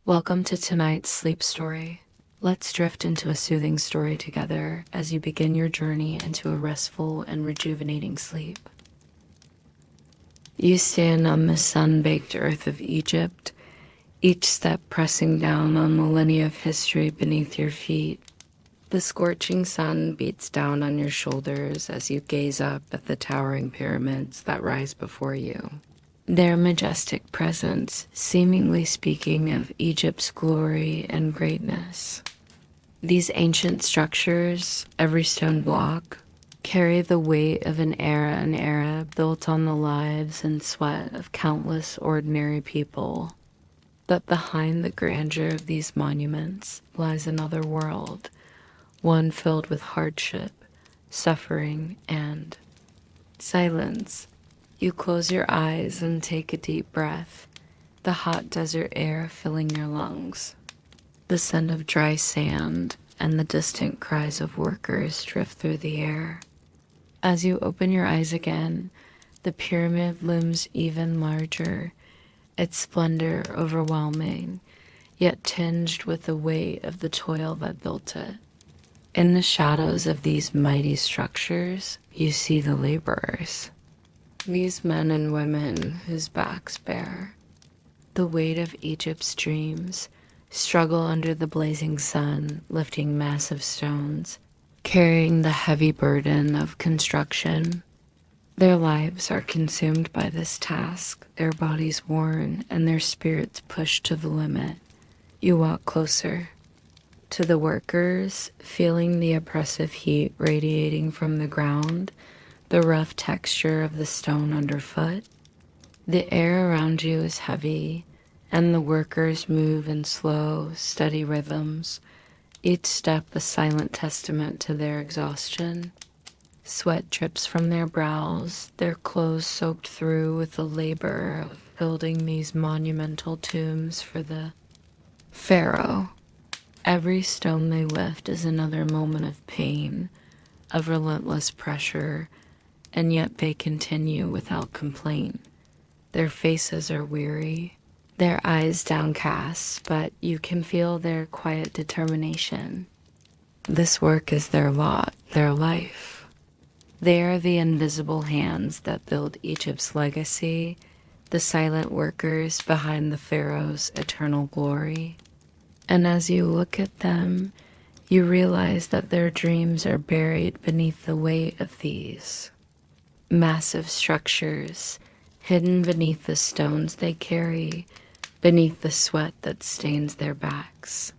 Welcome to tonight's sleep story. Let's drift into a soothing story together as you begin your journey into a restful and rejuvenating sleep. You stand on the sun-baked earth of Egypt, each step pressing down on millennia of history beneath your feet. The scorching sun beats down on your shoulders as you gaze up at the towering pyramids that rise before you. Their majestic presence seemingly speaking of Egypt's glory and greatness. These ancient structures, every stone block, carry the weight of an era built on the lives and sweat of countless ordinary people. But behind the grandeur of these monuments lies another world, one filled with hardship, suffering, and silence. You close your eyes and take a deep breath, the hot desert air filling your lungs. The scent of dry sand and the distant cries of workers drift through the air. As you open your eyes again, the pyramid looms even larger, its splendor overwhelming, yet tinged with the weight of the toil that built it. In the shadows of these mighty structures, you see the laborers. These men and women whose backs bear the weight of Egypt's dreams struggle under the blazing sun, lifting massive stones, carrying the heavy burden of construction. Their lives are consumed by this task, their bodies worn and their spirits pushed to the limit. You walk closer to the workers, feeling the oppressive heat radiating from the ground, the rough texture of the stone underfoot. The air around you is heavy, and the workers move in slow, steady rhythms, each step a silent testament to their exhaustion. Sweat drips from their brows, their clothes soaked through with the labor of building these monumental tombs for the Pharaoh. Every stone they lift is another moment of pain, of relentless pressure, and yet they continue without complaint. Their faces are weary, their eyes downcast, but you can feel their quiet determination. This work is their lot, their life. They are the invisible hands that build Egypt's legacy, the silent workers behind the Pharaohs' eternal glory. And as you look at them, you realize that their dreams are buried beneath the weight of these massive structures, hidden beneath the stones they carry, beneath the sweat that stains their backs.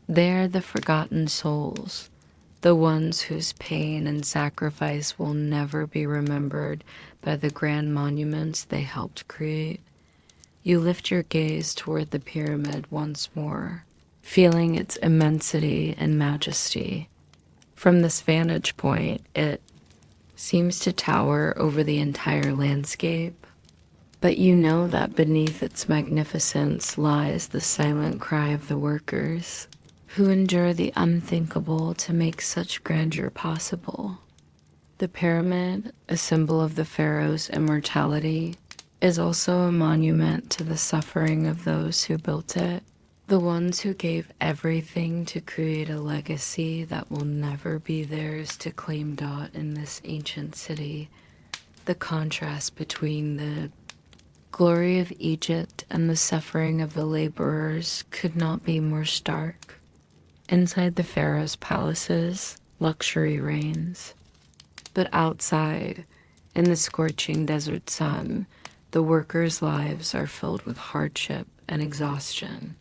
They are the forgotten souls, the ones whose pain and sacrifice will never be remembered by the grand monuments they helped create. You lift your gaze toward the pyramid once more, feeling its immensity and majesty. From this vantage point, it seems to tower over the entire landscape, but you know that beneath its magnificence lies the silent cry of the workers who endure the unthinkable to make such grandeur possible. The pyramid, a symbol of the Pharaohs' immortality, is also a monument to the suffering of those who built it, the ones who gave everything to create a legacy that will never be theirs to claim in this ancient city. The contrast between the glory of Egypt and the suffering of the laborers could not be more stark. Inside the Pharaoh's palaces, luxury reigns. But outside, in the scorching desert sun, the workers' lives are filled with hardship and exhaustion.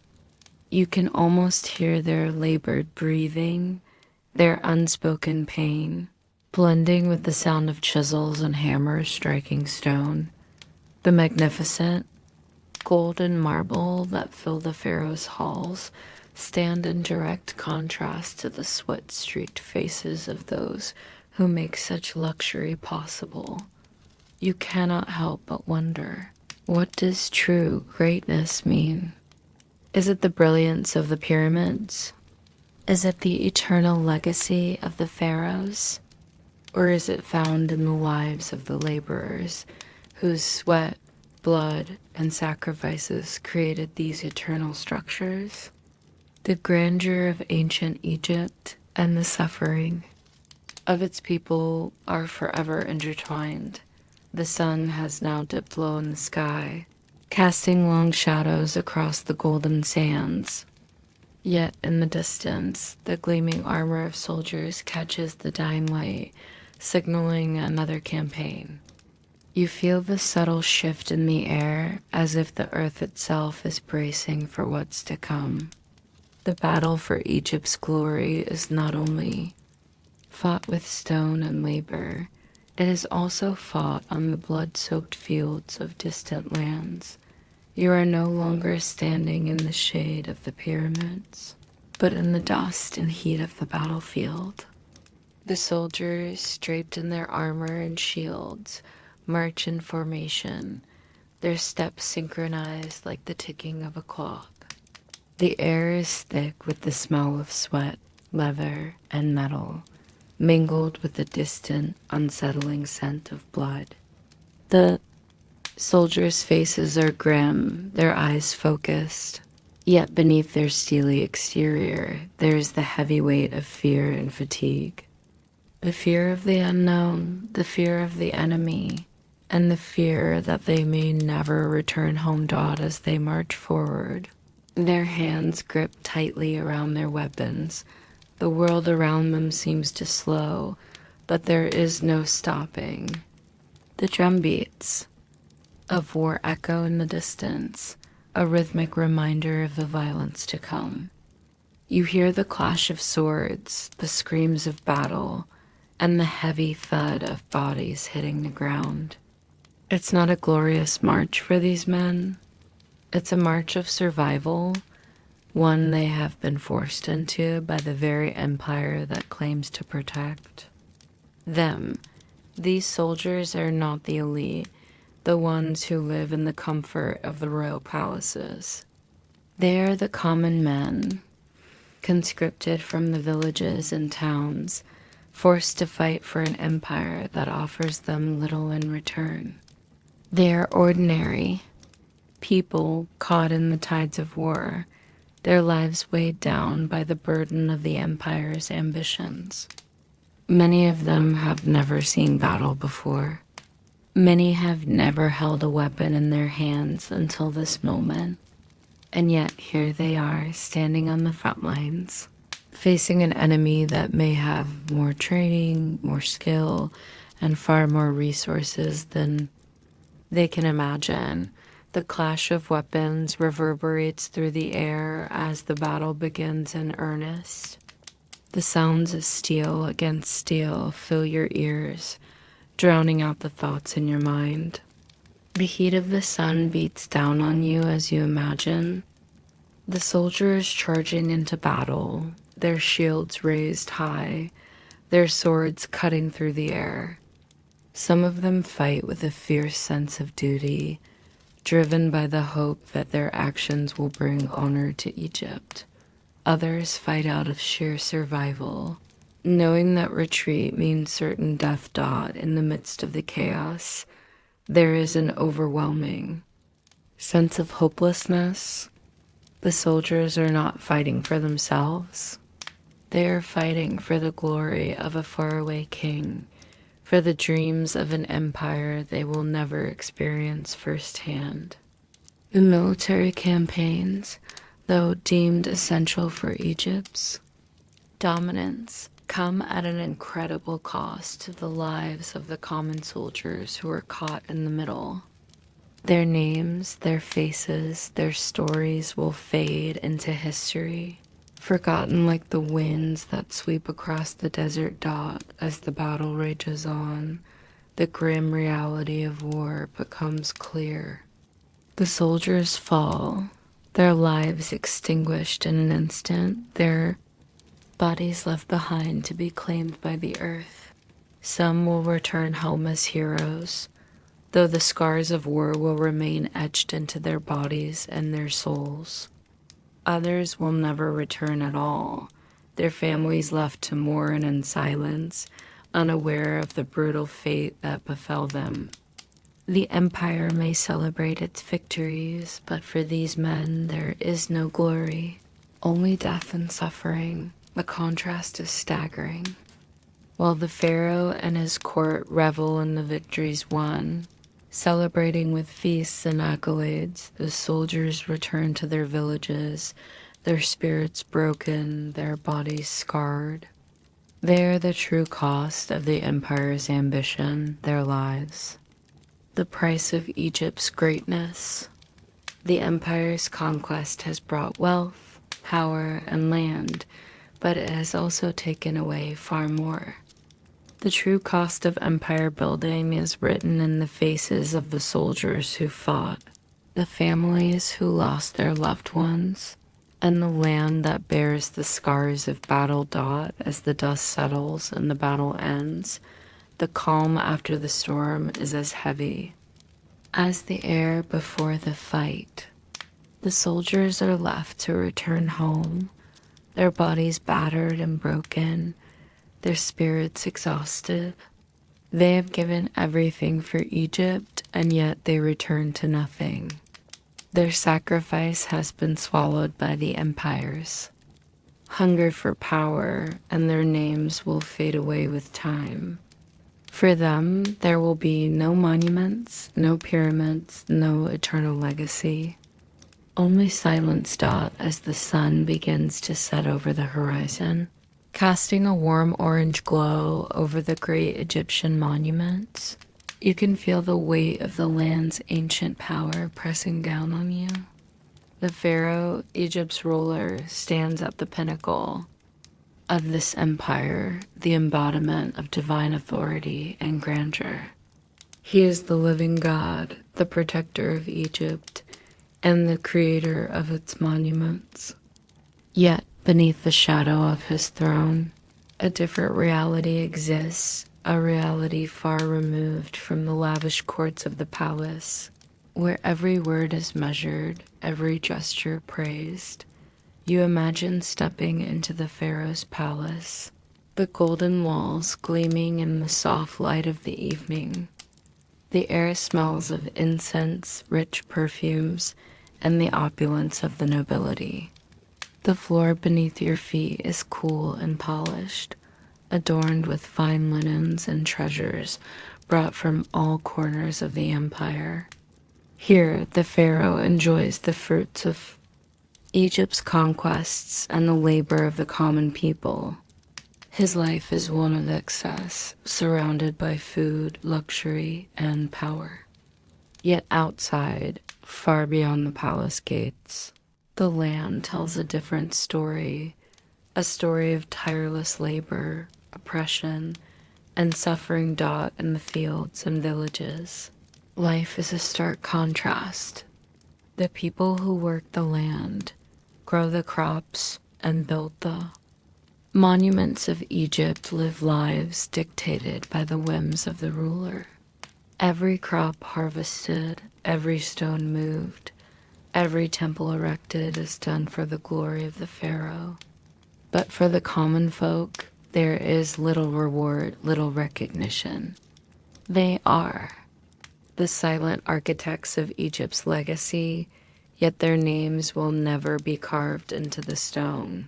You can almost hear their labored breathing, their unspoken pain, blending with the sound of chisels and hammers striking stone. The magnificent golden marble that fill the Pharaoh's halls stand in direct contrast to the sweat-streaked faces of those who make such luxury possible. You cannot help but wonder, what does true greatness mean? Is it the brilliance of the pyramids? Is it the eternal legacy of the Pharaohs? Or is it found in the lives of the laborers whose sweat Blood and sacrifices created these eternal structures. The grandeur of ancient Egypt and the suffering of its people are forever intertwined. The sun has now dipped low in the sky, casting long shadows across the golden sands. Yet in the distance, the gleaming armor of soldiers catches the dying light, signaling another campaign. You feel the subtle shift in the air, as if the earth itself is bracing for what's to come. The battle for Egypt's glory is not only fought with stone and labor, it is also fought on the blood-soaked fields of distant lands. You are no longer standing in the shade of the pyramids, but in the dust and heat of the battlefield. The soldiers, draped in their armor and shields, march in formation, their steps synchronized like the ticking of a clock. The air is thick with the smell of sweat, leather, and metal, mingled with the distant, unsettling scent of blood. The soldiers' faces are grim, their eyes focused, yet beneath their steely exterior there is the heavy weight of fear and fatigue. The fear of the unknown, the fear of the enemy, and the fear that they may never return home to as they march forward. Their hands grip tightly around their weapons. The world around them seems to slow, but there is no stopping. The drumbeats of war echo in the distance, a rhythmic reminder of the violence to come. You hear the clash of swords, the screams of battle, and the heavy thud of bodies hitting the ground. It's not a glorious march for these men. It's a march of survival, one they have been forced into by the very empire that claims to protect them. These soldiers are not the elite, the ones who live in the comfort of the royal palaces. They are the common men, conscripted from the villages and towns, forced to fight for an empire that offers them little in return. They are ordinary people caught in the tides of war, their lives weighed down by the burden of the empire's ambitions. Many of them have never seen battle before. Many have never held a weapon in their hands until this moment. And yet here they are, standing on the front lines, facing an enemy that may have more training, more skill, and far more resources than they can imagine. The clash of weapons reverberates through the air as the battle begins in earnest. The sounds of steel against steel fill your ears, drowning out the thoughts in your mind. The heat of the sun beats down on you as you imagine. The soldiers charging into battle, their shields raised high, their swords cutting through the air. Some of them fight with a fierce sense of duty, driven by the hope that their actions will bring honor to Egypt. Others fight out of sheer survival, knowing that retreat means certain death. In the midst of the chaos, there is an overwhelming sense of hopelessness. The soldiers are not fighting for themselves. They are fighting for the glory of a faraway king, for the dreams of an empire they will never experience firsthand. The military campaigns, though deemed essential for Egypt's dominance, come at an incredible cost to the lives of the common soldiers who are caught in the middle. Their names, their faces, their stories will fade into history, forgotten like the winds that sweep across the desert as the battle rages on. The grim reality of war becomes clear. The soldiers fall, their lives extinguished in an instant, their bodies left behind to be claimed by the earth. Some will return home as heroes, though the scars of war will remain etched into their bodies and their souls. Others will never return at all, their families left to mourn in silence, unaware of the brutal fate that befell them. The empire may celebrate its victories, but for these men there is no glory, only death and suffering. The contrast is staggering. While the pharaoh and his court revel in the victories won, celebrating with feasts and accolades, the soldiers return to their villages, their spirits broken, their bodies scarred. They are the true cost of the empire's ambition, their lives. The price of Egypt's greatness. The empire's conquest has brought wealth, power, and land, but it has also taken away far more. The true cost of empire building is written in the faces of the soldiers who fought, the families who lost their loved ones, and the land that bears the scars of battle. As the dust settles and the battle ends, the calm after the storm is as heavy as the air before the fight. The soldiers are left to return home, their bodies battered and broken, their spirits exhausted. They have given everything for Egypt, and yet they return to nothing. Their sacrifice has been swallowed by the empires. Hunger for power, and their names will fade away with time. For them, there will be no monuments, no pyramids, no eternal legacy. Only silence. As the sun begins to set over the horizon, casting a warm orange glow over the great Egyptian monuments. You can feel the weight of the land's ancient power pressing down on you. The pharaoh, Egypt's ruler, stands at the pinnacle of this empire, the embodiment of divine authority and grandeur. He is the living God, the protector of Egypt, and the creator of its monuments. Yet, beneath the shadow of his throne, a different reality exists, a reality far removed from the lavish courts of the palace, where every word is measured, every gesture praised. You imagine stepping into the pharaoh's palace, the golden walls gleaming in the soft light of the evening. The air smells of incense, rich perfumes, and the opulence of the nobility. The floor beneath your feet is cool and polished, adorned with fine linens and treasures brought from all corners of the empire. Here, the pharaoh enjoys the fruits of Egypt's conquests and the labor of the common people. His life is one of excess, surrounded by food, luxury, and power. Yet outside, far beyond the palace gates, the land tells a different story, a story of tireless labor, oppression, and suffering. In the fields and villages, life is a stark contrast. The people who work the land, grow the crops, and build the monuments of Egypt live lives dictated by the whims of the ruler. Every crop harvested, every stone moved, every temple erected is done for the glory of the pharaoh. But for the common folk, there is little reward, little recognition. They are the silent architects of Egypt's legacy, yet their names will never be carved into the stone.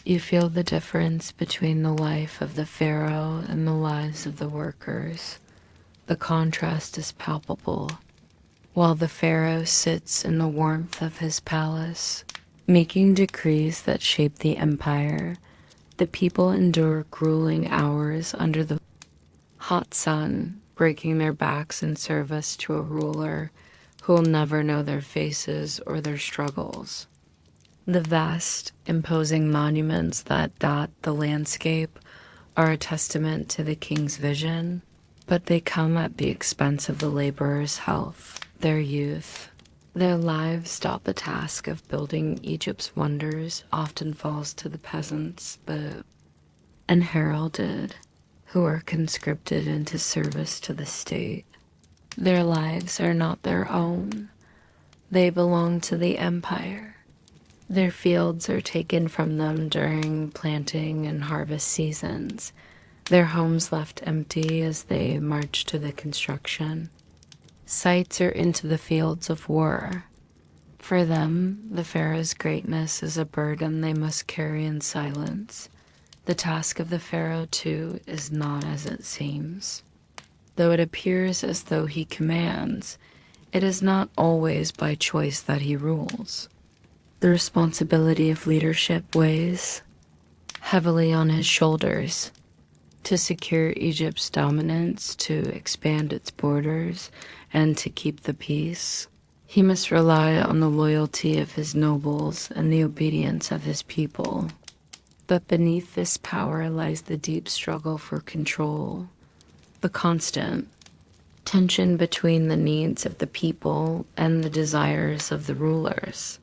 You feel the difference between the life of the pharaoh and the lives of the workers. The contrast is palpable. While the pharaoh sits in the warmth of his palace, making decrees that shape the empire, the people endure grueling hours under the hot sun, breaking their backs in service to a ruler who will never know their faces or their struggles. The vast, imposing monuments that dot the landscape are a testament to the king's vision, but they come at the expense of the laborers' health, their youth. Their lives. The task of building Egypt's wonders often falls to the peasants, and heralded, who are conscripted into service to the state. Their lives are not their own. They belong to the empire. Their fields are taken from them during planting and harvest seasons, their homes left empty as they march to the construction. Sights are into the fields of war. For them, the pharaoh's greatness is a burden they must carry in silence. The task of the pharaoh, too, is not as it seems. Though it appears as though he commands, it is not always by choice that he rules. The responsibility of leadership weighs heavily on his shoulders. To secure Egypt's dominance, to expand its borders, and to keep the peace, he must rely on the loyalty of his nobles and the obedience of his people. But beneath this power lies the deep struggle for control, the constant tension between the needs of the people and the desires of the rulers.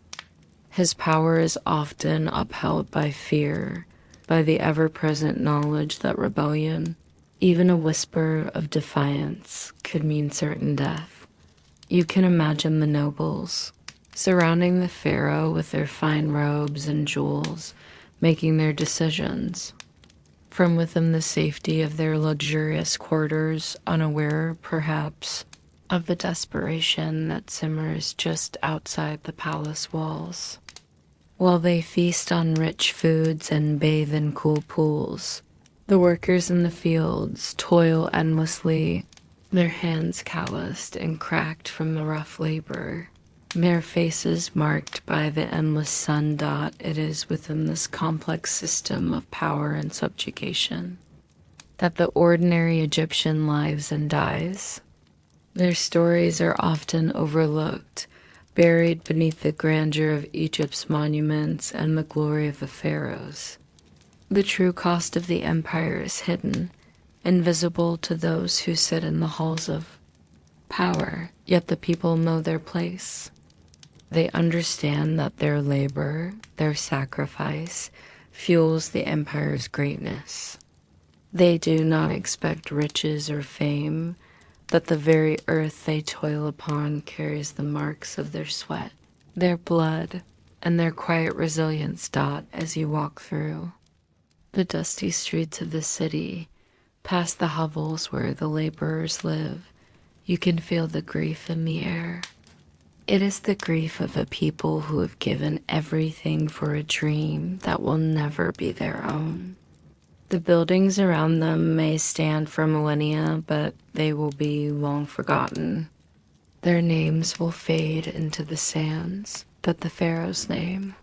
His power is often upheld by fear, by the ever-present knowledge that rebellion, even a whisper of defiance, could mean certain death. You can imagine the nobles, surrounding the pharaoh with their fine robes and jewels, making their decisions. From within the safety of their luxurious quarters, unaware, perhaps, of the desperation that simmers just outside the palace walls. While they feast on rich foods and bathe in cool pools, the workers in the fields toil endlessly, their hands calloused and cracked from the rough labor, their faces marked by the endless sun dot. It is within this complex system of power and subjugation that the ordinary Egyptian lives and dies. Their stories are often overlooked, buried beneath the grandeur of Egypt's monuments and the glory of the pharaohs. The true cost of the empire is hidden, invisible to those who sit in the halls of power, yet the people know their place. They understand that their labor, their sacrifice, fuels the empire's greatness. They do not expect riches or fame, that the very earth they toil upon carries the marks of their sweat, their blood, and their quiet resilience. As you walk through the dusty streets of the city, past the hovels where the laborers live, you can feel the grief in the air. It is the grief of a people who have given everything for a dream that will never be their own. The buildings around them may stand for millennia, but they will be long forgotten. Their names will fade into the sands, but the pharaoh's name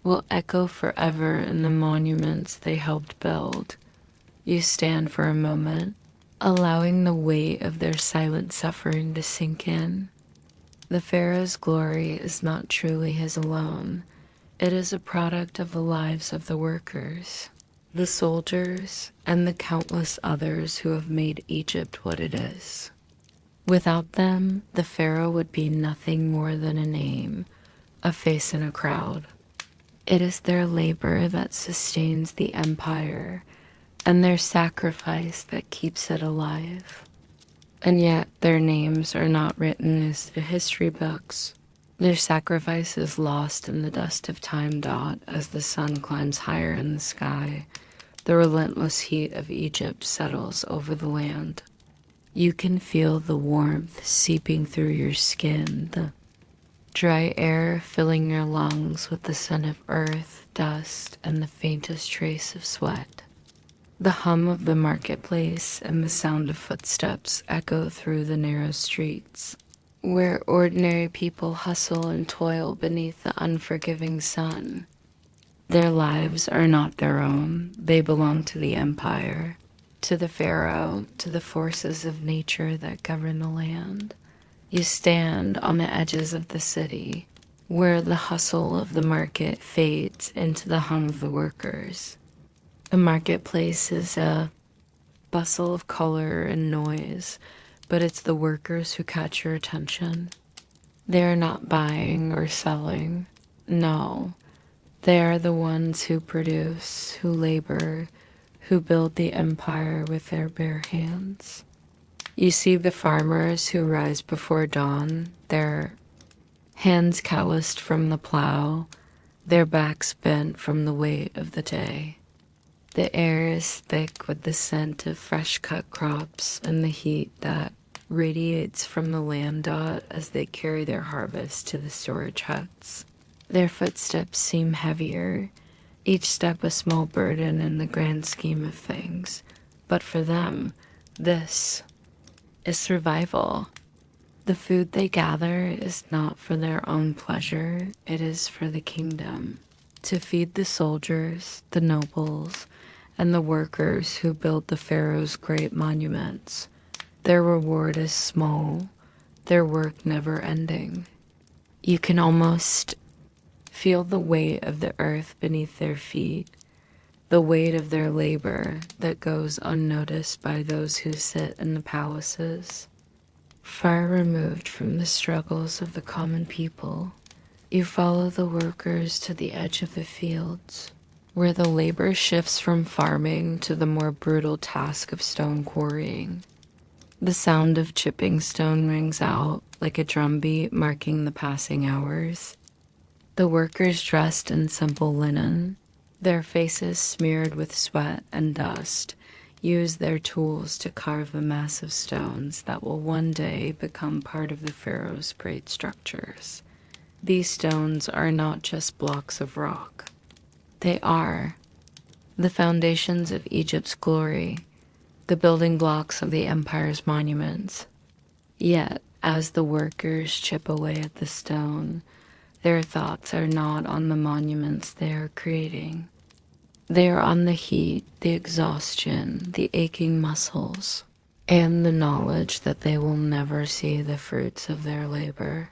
will echo forever in the monuments they helped build. You stand for a moment, allowing the weight of their silent suffering to sink in. The pharaoh's glory is not truly his alone. It is a product of the lives of the workers, the soldiers, and the countless others who have made Egypt what it is. Without them, the pharaoh would be nothing more than a name, a face in a crowd. It is their labor that sustains the empire, and their sacrifice that keeps it alive. And yet their names are not written as the history books. Their sacrifice is lost in the dust of time. As the sun climbs higher in the sky, the relentless heat of Egypt settles over the land. You can feel the warmth seeping through your skin, the dry air filling your lungs with the scent of earth, dust, and the faintest trace of sweat. The hum of the marketplace and the sound of footsteps echo through the narrow streets, where ordinary people hustle and toil beneath the unforgiving sun. Their lives are not their own. They belong to the empire, to the pharaoh, to the forces of nature that govern the land. You stand on the edges of the city, where the hustle of the market fades into the hum of the workers. The marketplace is a bustle of color and noise, but it's the workers who catch your attention. They are not buying or selling. No, they are the ones who produce, who labor, who build the empire with their bare hands. You see the farmers who rise before dawn, their hands calloused from the plow, their backs bent from the weight of the day. The air is thick with the scent of fresh-cut crops and the heat that radiates from the land dot as they carry their harvest to the storage huts. Their footsteps seem heavier, each step a small burden in the grand scheme of things. But for them, this is survival. The food they gather is not for their own pleasure, it is for the kingdom. To feed the soldiers, the nobles, and the workers who build the Pharaohs' great monuments. Their reward is small, their work never ending. You can almost feel the weight of the earth beneath their feet, the weight of their labor that goes unnoticed by those who sit in the palaces. Far removed from the struggles of the common people, you follow the workers to the edge of the fields, where the labor shifts from farming to the more brutal task of stone quarrying. The sound of chipping stone rings out like a drumbeat marking the passing hours. The workers dressed in simple linen, their faces smeared with sweat and dust, use their tools to carve the massive stones that will one day become part of the Pharaoh's great structures. These stones are not just blocks of rock. They are the foundations of Egypt's glory, the building blocks of the empire's monuments. Yet, as the workers chip away at the stone, their thoughts are not on the monuments they are creating. They are on the heat, the exhaustion, the aching muscles, and the knowledge that they will never see the fruits of their labor.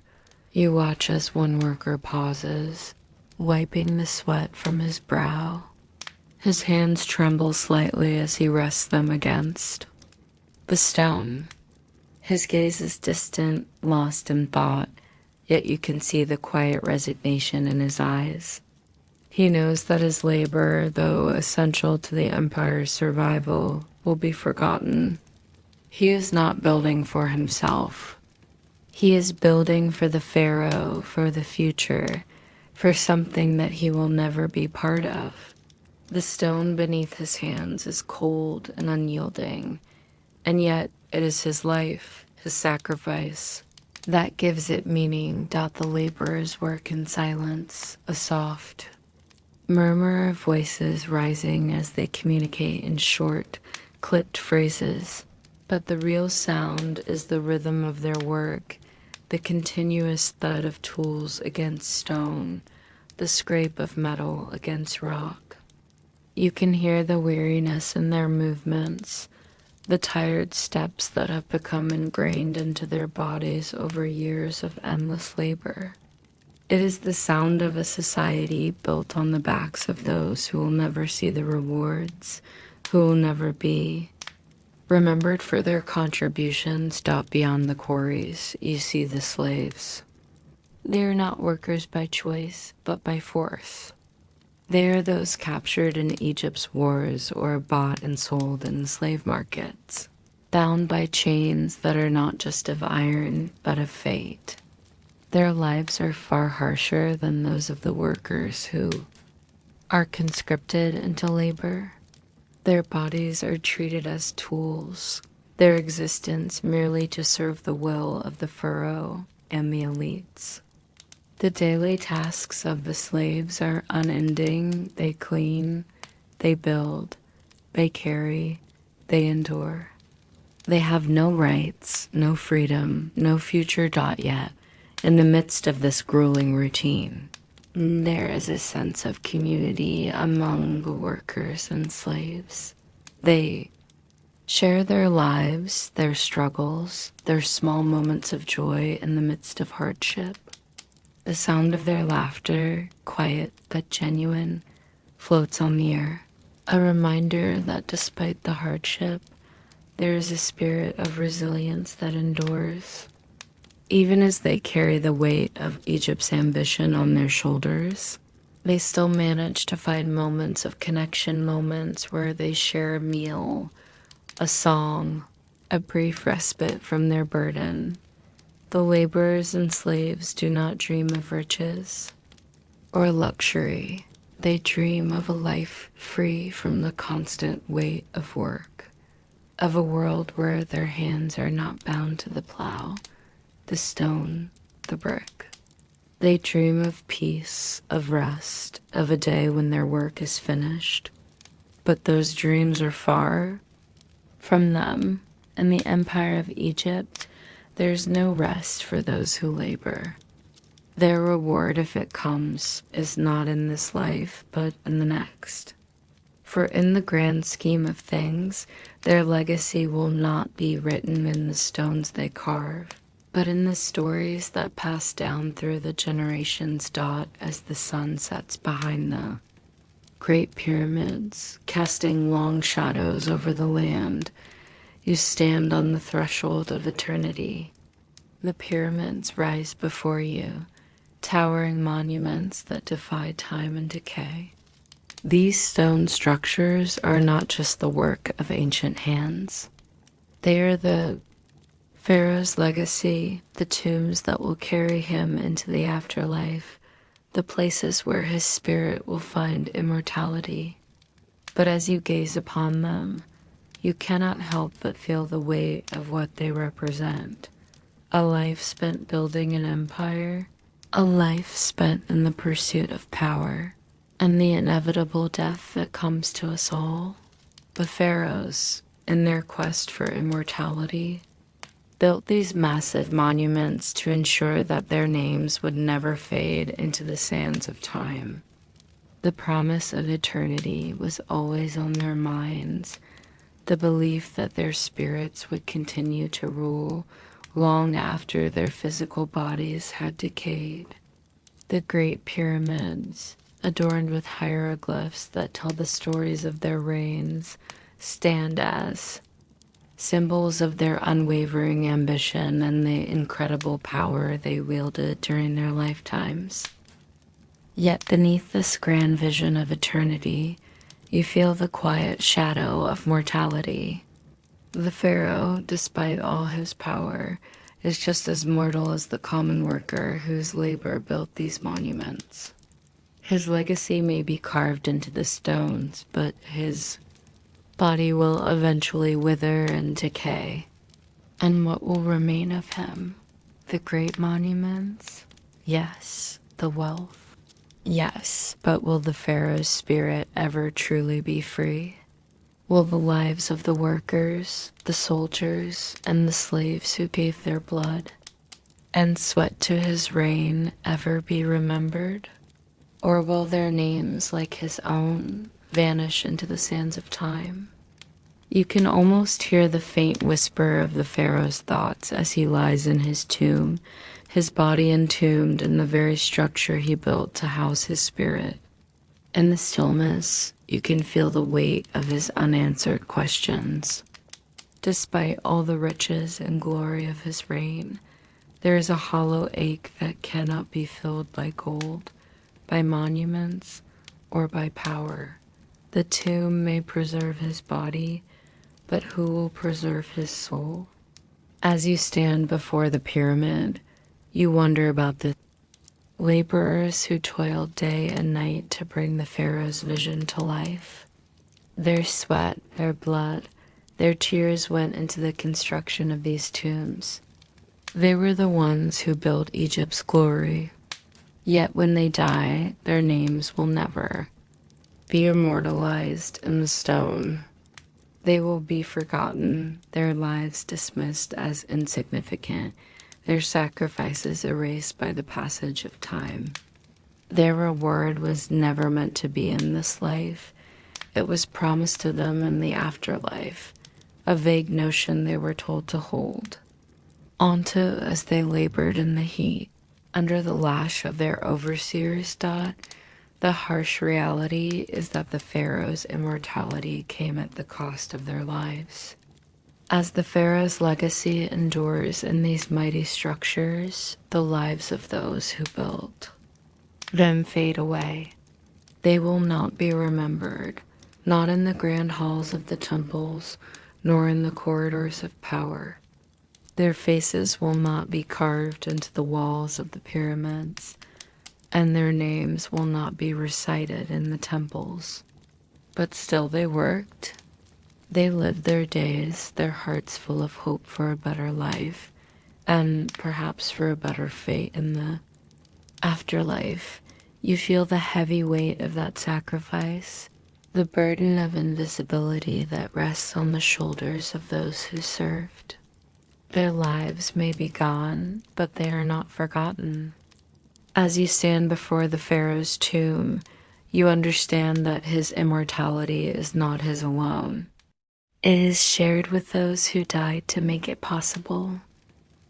You watch as one worker pauses, wiping the sweat from his brow. His hands tremble slightly as he rests them against the stone. His gaze is distant, lost in thought, yet you can see the quiet resignation in his eyes. He knows that his labor, though essential to the empire's survival, will be forgotten. He is not building for himself. He is building for the Pharaoh, for the future, for something that he will never be part of. The stone beneath his hands is cold and unyielding, and yet it is his life, his sacrifice. That gives it meaning. The laborers work in silence, a soft murmur of voices rising as they communicate in short, clipped phrases. But the real sound is the rhythm of their work, the continuous thud of tools against stone, the scrape of metal against rock. You can hear the weariness in their movements, the tired steps that have become ingrained into their bodies over years of endless labor. It is the sound of a society built on the backs of those who will never see the rewards, who will never be remembered for their contributions. Beyond the quarries, you see the slaves. They are not workers by choice, but by force. They are those captured in Egypt's wars or bought and sold in slave markets, bound by chains that are not just of iron, but of fate. Their lives are far harsher than those of the workers who are conscripted into labor. Their bodies are treated as tools, their existence merely to serve the will of the Pharaoh and the elites. The daily tasks of the slaves are unending. They clean, they build, they carry, they endure. They have no rights, no freedom, no future. Yet, in the midst of this grueling routine, there is a sense of community among the workers and slaves. They share their lives, their struggles, their small moments of joy in the midst of hardship. The sound of their laughter, quiet but genuine, floats on the air, a reminder that despite the hardship, there is a spirit of resilience that endures. Even as they carry the weight of Egypt's ambition on their shoulders, they still manage to find moments of connection, moments where they share a meal, a song, a brief respite from their burden. The laborers and slaves do not dream of riches or luxury. They dream of a life free from the constant weight of work, of a world where their hands are not bound to the plow, the stone, the brick. They dream of peace, of rest, of a day when their work is finished. But those dreams are far from them. In the empire of Egypt, there's no rest for those who labor. Their reward, if it comes, is not in this life, but in the next. For in the grand scheme of things, their legacy will not be written in the stones they carve, but in the stories that pass down through the generations dot as the sun sets behind the great pyramids, casting long shadows over the land. You stand on the threshold of eternity. The pyramids rise before you, towering monuments that defy time and decay. These stone structures are not just the work of ancient hands. They are the Pharaoh's legacy, the tombs that will carry him into the afterlife, the places where his spirit will find immortality. But as you gaze upon them, you cannot help but feel the weight of what they represent. A life spent building an empire, a life spent in the pursuit of power, and the inevitable death that comes to us all. The pharaohs, in their quest for immortality, built these massive monuments to ensure that their names would never fade into the sands of time. The promise of eternity was always on their minds, the belief that their spirits would continue to rule long after their physical bodies had decayed. The great pyramids, adorned with hieroglyphs that tell the stories of their reigns, stand as symbols of their unwavering ambition and the incredible power they wielded during their lifetimes. Yet beneath this grand vision of eternity, you feel the quiet shadow of mortality. The pharaoh, despite all his power, is just as mortal as the common worker whose labor built these monuments. His legacy may be carved into the stones, but his body will eventually wither and decay. And what will remain of him? The great monuments? Yes. The wealth? Yes. But will the pharaoh's spirit ever truly be free? Will the lives of the workers, the soldiers, and the slaves who gave their blood and sweat to his reign ever be remembered? Or will their names, like his own, vanish into the sands of time? You can almost hear the faint whisper of the pharaoh's thoughts as he lies in his tomb, his body entombed in the very structure he built to house his spirit. In the stillness, you can feel the weight of his unanswered questions. Despite all the riches and glory of his reign, there is a hollow ache that cannot be filled by gold, by monuments, or by power. The tomb may preserve his body, but who will preserve his soul? As you stand before the pyramid, you wonder about the laborers who toiled day and night to bring the pharaoh's vision to life. Their sweat, their blood, their tears went into the construction of these tombs. They were the ones who built Egypt's glory. Yet when they die, their names will never be immortalized in the stone. They will be forgotten, their lives dismissed as insignificant, their sacrifices erased by the passage of time. Their reward was never meant to be in this life. It was promised to them in the afterlife, a vague notion they were told to hold onto as they labored in the heat. Under the lash of their overseers, the harsh reality is that the pharaoh's immortality came at the cost of their lives. As the pharaoh's legacy endures in these mighty structures, the lives of those who built them fade away. They will not be remembered, not in the grand halls of the temples, nor in the corridors of power. Their faces will not be carved into the walls of the pyramids, and their names will not be recited in the temples. But still they worked. They live their days, their hearts full of hope for a better life, and perhaps for a better fate in the afterlife. You feel the heavy weight of that sacrifice, the burden of invisibility that rests on the shoulders of those who served. Their lives may be gone, but they are not forgotten. As you stand before the Pharaoh's tomb, you understand that his immortality is not his alone. It is shared with those who died to make it possible.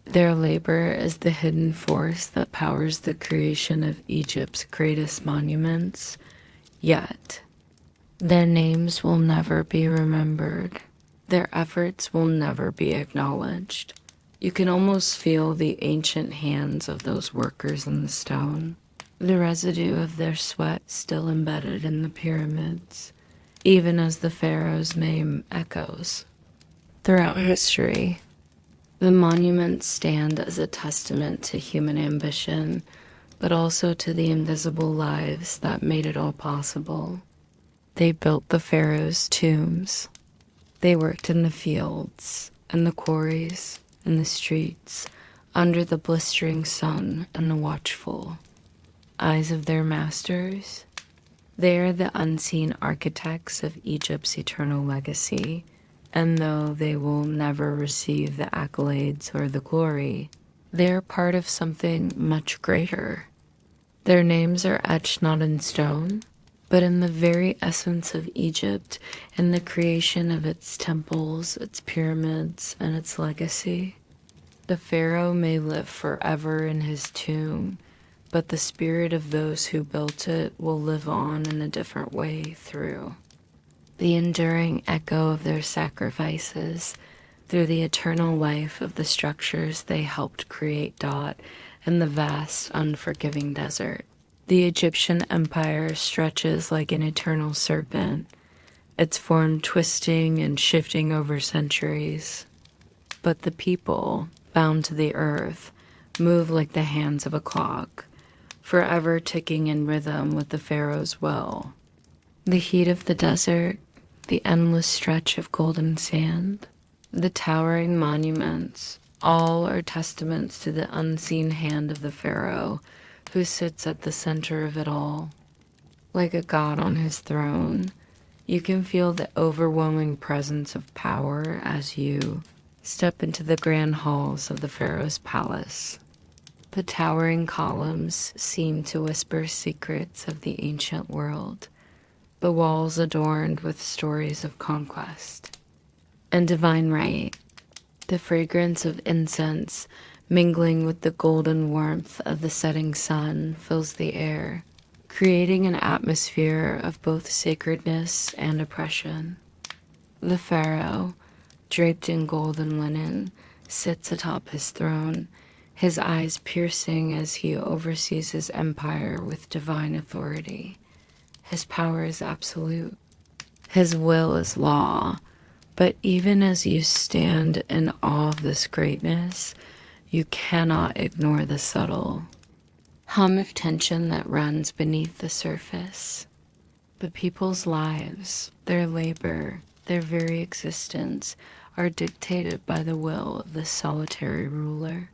Their labor is the hidden force that powers the creation of Egypt's greatest monuments, yet their names will never be remembered. Their efforts will never be acknowledged. You can almost feel the ancient hands of those workers in the stone, the residue of their sweat still embedded in the pyramids, even as the pharaoh's name echoes. Throughout history, the monuments stand as a testament to human ambition, but also to the invisible lives that made it all possible. They built the pharaoh's tombs. They worked in the fields, and the quarries, in the streets, under the blistering sun and the watchful eyes of their masters. They are the unseen architects of Egypt's eternal legacy, and though they will never receive the accolades or the glory, they are part of something much greater. Their names are etched not in stone, but in the very essence of Egypt, in the creation of its temples, its pyramids, and its legacy. The pharaoh may live forever in his tomb, but the spirit of those who built it will live on in a different way through the enduring echo of their sacrifices, through the eternal life of the structures they helped create in the vast, unforgiving desert. The Egyptian empire stretches like an eternal serpent, its form twisting and shifting over centuries. But the people, bound to the earth, move like the hands of a clock, forever ticking in rhythm with the pharaoh's will. The heat of the desert, the endless stretch of golden sand, the towering monuments, all are testaments to the unseen hand of the pharaoh who sits at the center of it all. Like a god on his throne, you can feel the overwhelming presence of power as you step into the grand halls of the pharaoh's palace. The towering columns seem to whisper secrets of the ancient world, the walls adorned with stories of conquest and divine right, the fragrance of incense mingling with the golden warmth of the setting sun fills the air, creating an atmosphere of both sacredness and oppression. The pharaoh, draped in golden linen, sits atop his throne, his eyes piercing as he oversees his empire with divine authority. His power is absolute. His will is law. But even as you stand in awe of this greatness, you cannot ignore the subtle hum of tension that runs beneath the surface. The people's lives, their labor, their very existence are dictated by the will of this solitary ruler.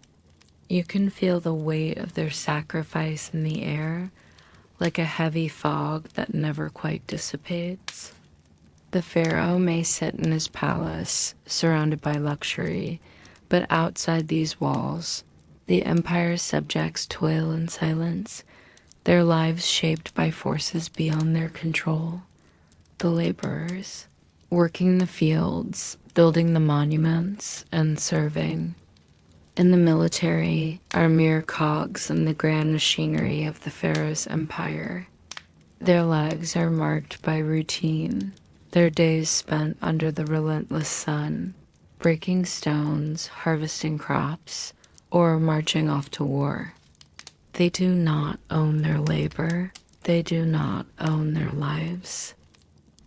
You can feel the weight of their sacrifice in the air, like a heavy fog that never quite dissipates. The pharaoh may sit in his palace, surrounded by luxury, but outside these walls, the empire's subjects toil in silence, their lives shaped by forces beyond their control. The laborers, working the fields, building the monuments, and serving in the military, are mere cogs in the grand machinery of the pharaoh's empire. Their lives are marked by routine, their days spent under the relentless sun, breaking stones, harvesting crops, or marching off to war. They do not own their labor. They do not own their lives.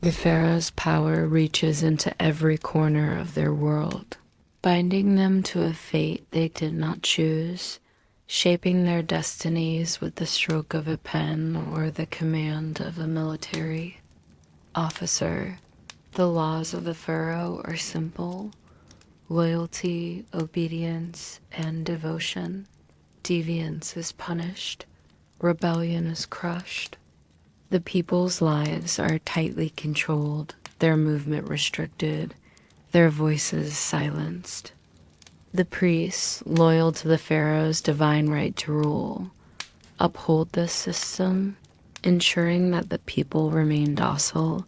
The pharaoh's power reaches into every corner of their world, binding them to a fate they did not choose, shaping their destinies with the stroke of a pen or the command of a military officer. The laws of the Pharaoh are simple: loyalty, obedience, and devotion. Deviance is punished, rebellion is crushed. The people's lives are tightly controlled, their movement restricted, their voices silenced. The priests, loyal to the Pharaoh's divine right to rule, uphold this system, ensuring that the people remain docile,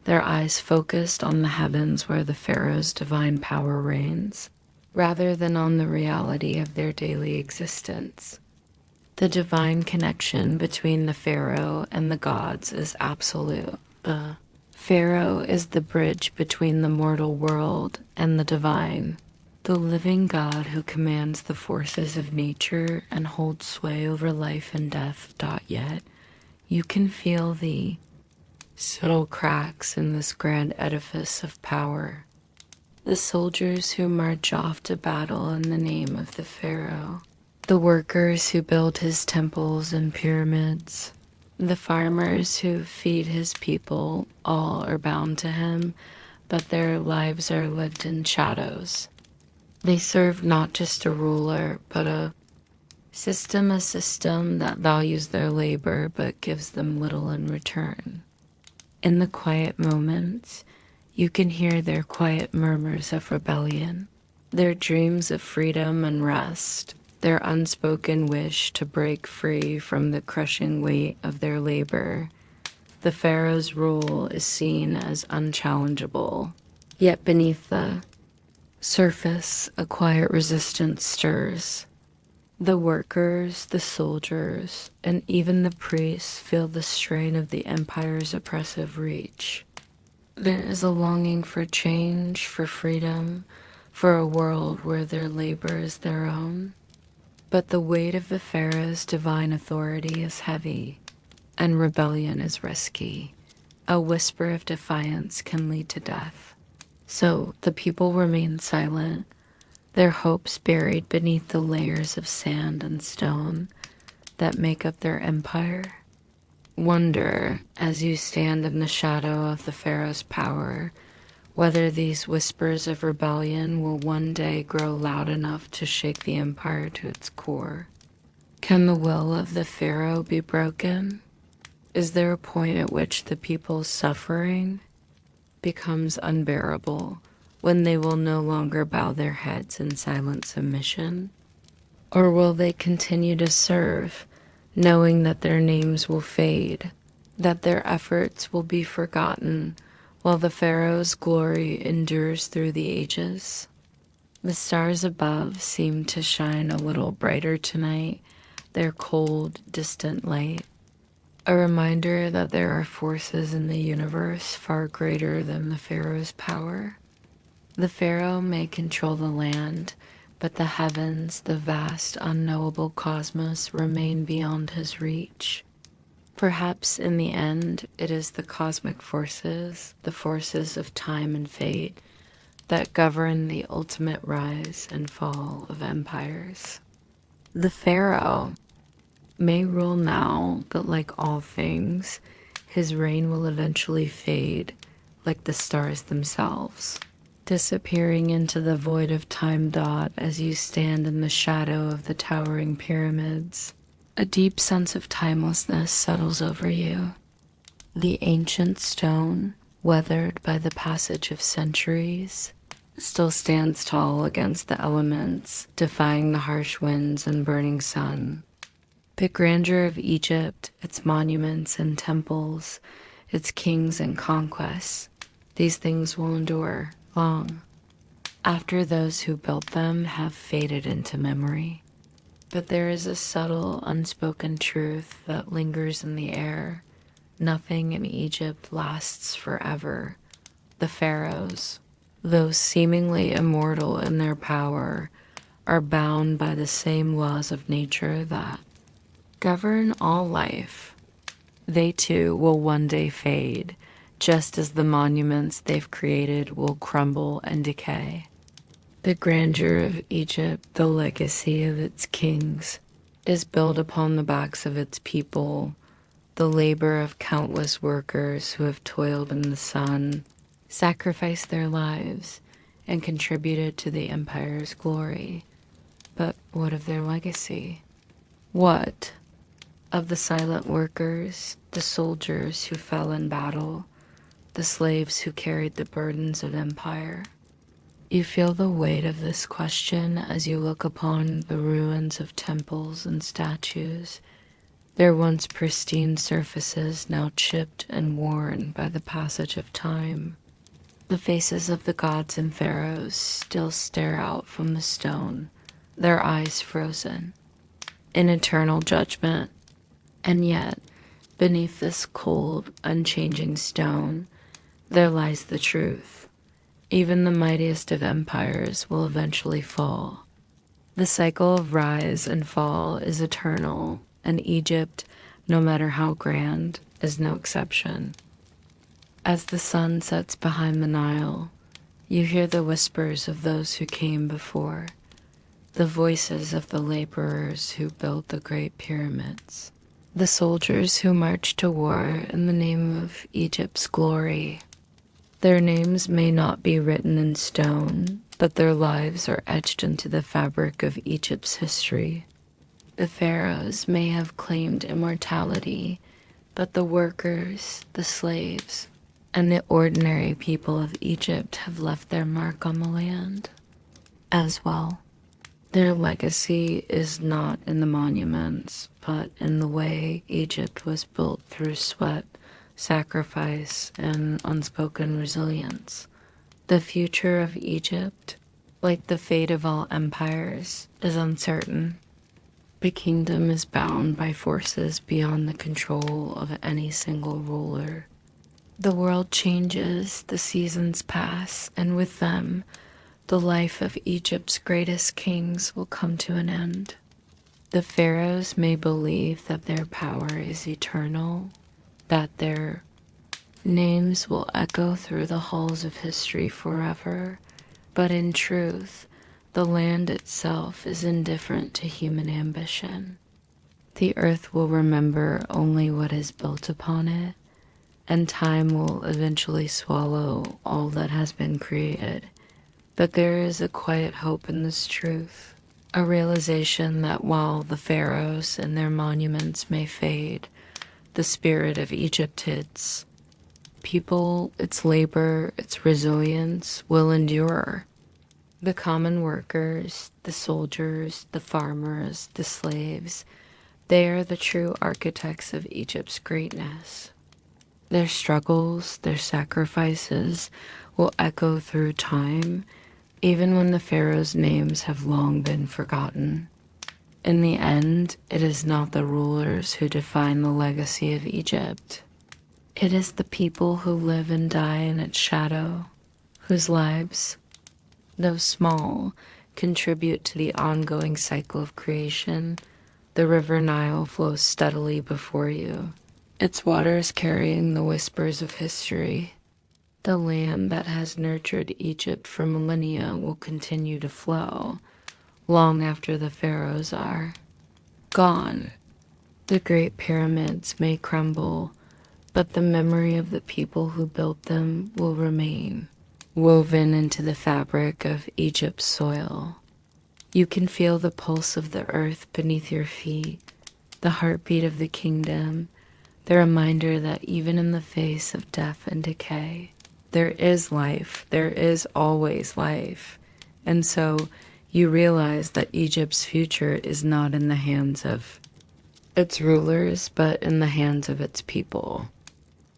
their eyes focused on the heavens where the Pharaoh's divine power reigns, rather than on the reality of their daily existence. The divine connection between the Pharaoh and the gods is absolute. The Pharaoh is the bridge between the mortal world and the divine, the living God who commands the forces of nature and holds sway over life and death. Yet, you can feel the subtle cracks in this grand edifice of power. The soldiers who march off to battle in the name of the Pharaoh, the workers who build his temples and pyramids, the farmers who feed his people, all are bound to him, but their lives are lived in shadows. They serve not just a ruler, but a system that values their labor but gives them little in return. In the quiet moments, you can hear their quiet murmurs of rebellion, their dreams of freedom and rest, their unspoken wish to break free from the crushing weight of their labor. The Pharaoh's rule is seen as unchallengeable, yet beneath the surface, a quiet resistance stirs. The workers, the soldiers, and even the priests feel the strain of the empire's oppressive reach. There is a longing for change, for freedom, for a world where their labor is their own. But the weight of the Pharaoh's divine authority is heavy, and rebellion is risky. A whisper of defiance can lead to death. So the people remain silent, their hopes buried beneath the layers of sand and stone that make up their empire. Wonder, as you stand in the shadow of the Pharaoh's power, whether these whispers of rebellion will one day grow loud enough to shake the empire to its core. Can the will of the Pharaoh be broken? Is there a point at which the people's suffering becomes unbearable, when they will no longer bow their heads in silent submission? Or will they continue to serve, knowing that their names will fade, that their efforts will be forgotten, while the Pharaoh's glory endures through the ages? The stars above seem to shine a little brighter tonight, their cold, distant light, a reminder that there are forces in the universe far greater than the Pharaoh's power. The Pharaoh may control the land, but the heavens, the vast, unknowable cosmos, remain beyond his reach. Perhaps in the end, it is the cosmic forces, the forces of time and fate, that govern the ultimate rise and fall of empires. The Pharaoh may rule now, but like all things, his reign will eventually fade, like the stars themselves, disappearing into the void of time. As you stand in the shadow of the towering pyramids, a deep sense of timelessness settles over you. The ancient stone, weathered by the passage of centuries, still stands tall against the elements, defying the harsh winds and burning sun. The grandeur of Egypt, its monuments and temples, its kings and conquests, these things will endure long, after those who built them have faded into memory. But there is a subtle, unspoken truth that lingers in the air. Nothing in Egypt lasts forever. The pharaohs, though seemingly immortal in their power, are bound by the same laws of nature that govern all life. They too will one day fade, just as the monuments they've created will crumble and decay. The grandeur of Egypt, the legacy of its kings, is built upon the backs of its people, the labor of countless workers who have toiled in the sun, sacrificed their lives, and contributed to the empire's glory. But what of their legacy? What of the silent workers, the soldiers who fell in battle, the slaves who carried the burdens of empire? You feel the weight of this question as you look upon the ruins of temples and statues, their once pristine surfaces now chipped and worn by the passage of time. The faces of the gods and pharaohs still stare out from the stone, their eyes frozen, in eternal judgment. And yet, beneath this cold, unchanging stone, there lies the truth. Even the mightiest of empires will eventually fall. The cycle of rise and fall is eternal, and Egypt, no matter how grand, is no exception. As the sun sets behind the Nile, you hear the whispers of those who came before, the voices of the laborers who built the great pyramids, the soldiers who marched to war in the name of Egypt's glory. Their names may not be written in stone, but their lives are etched into the fabric of Egypt's history. The pharaohs may have claimed immortality, but the workers, the slaves, and the ordinary people of Egypt have left their mark on the land as well. Their legacy is not in the monuments, but in the way Egypt was built through sweat, sacrifice, and unspoken resilience. The future of Egypt, like the fate of all empires, is uncertain. The kingdom is bound by forces beyond the control of any single ruler. The world changes, the seasons pass, and with them, the life of Egypt's greatest kings will come to an end. The pharaohs may believe that their power is eternal, that their names will echo through the halls of history forever, but in truth, the land itself is indifferent to human ambition. The earth will remember only what is built upon it, and time will eventually swallow all that has been created. But there is a quiet hope in this truth, a realization that while the pharaohs and their monuments may fade, the spirit of Egypt, its people, its labor, its resilience will endure. The common workers, the soldiers, the farmers, the slaves, they are the true architects of Egypt's greatness. Their struggles, their sacrifices will echo through time, even when the pharaohs' names have long been forgotten. In the end, it is not the rulers who define the legacy of Egypt. It is the people who live and die in its shadow, whose lives, though small, contribute to the ongoing cycle of creation. The river Nile flows steadily before you, its waters carrying the whispers of history. The land that has nurtured Egypt for millennia will continue to flow, long after the pharaohs are gone. The great pyramids may crumble, but the memory of the people who built them will remain, woven into the fabric of Egypt's soil. You can feel the pulse of the earth beneath your feet, the heartbeat of the kingdom, the reminder that even in the face of death and decay, there is life, there is always life. And so you realize that Egypt's future is not in the hands of its rulers, but in the hands of its people.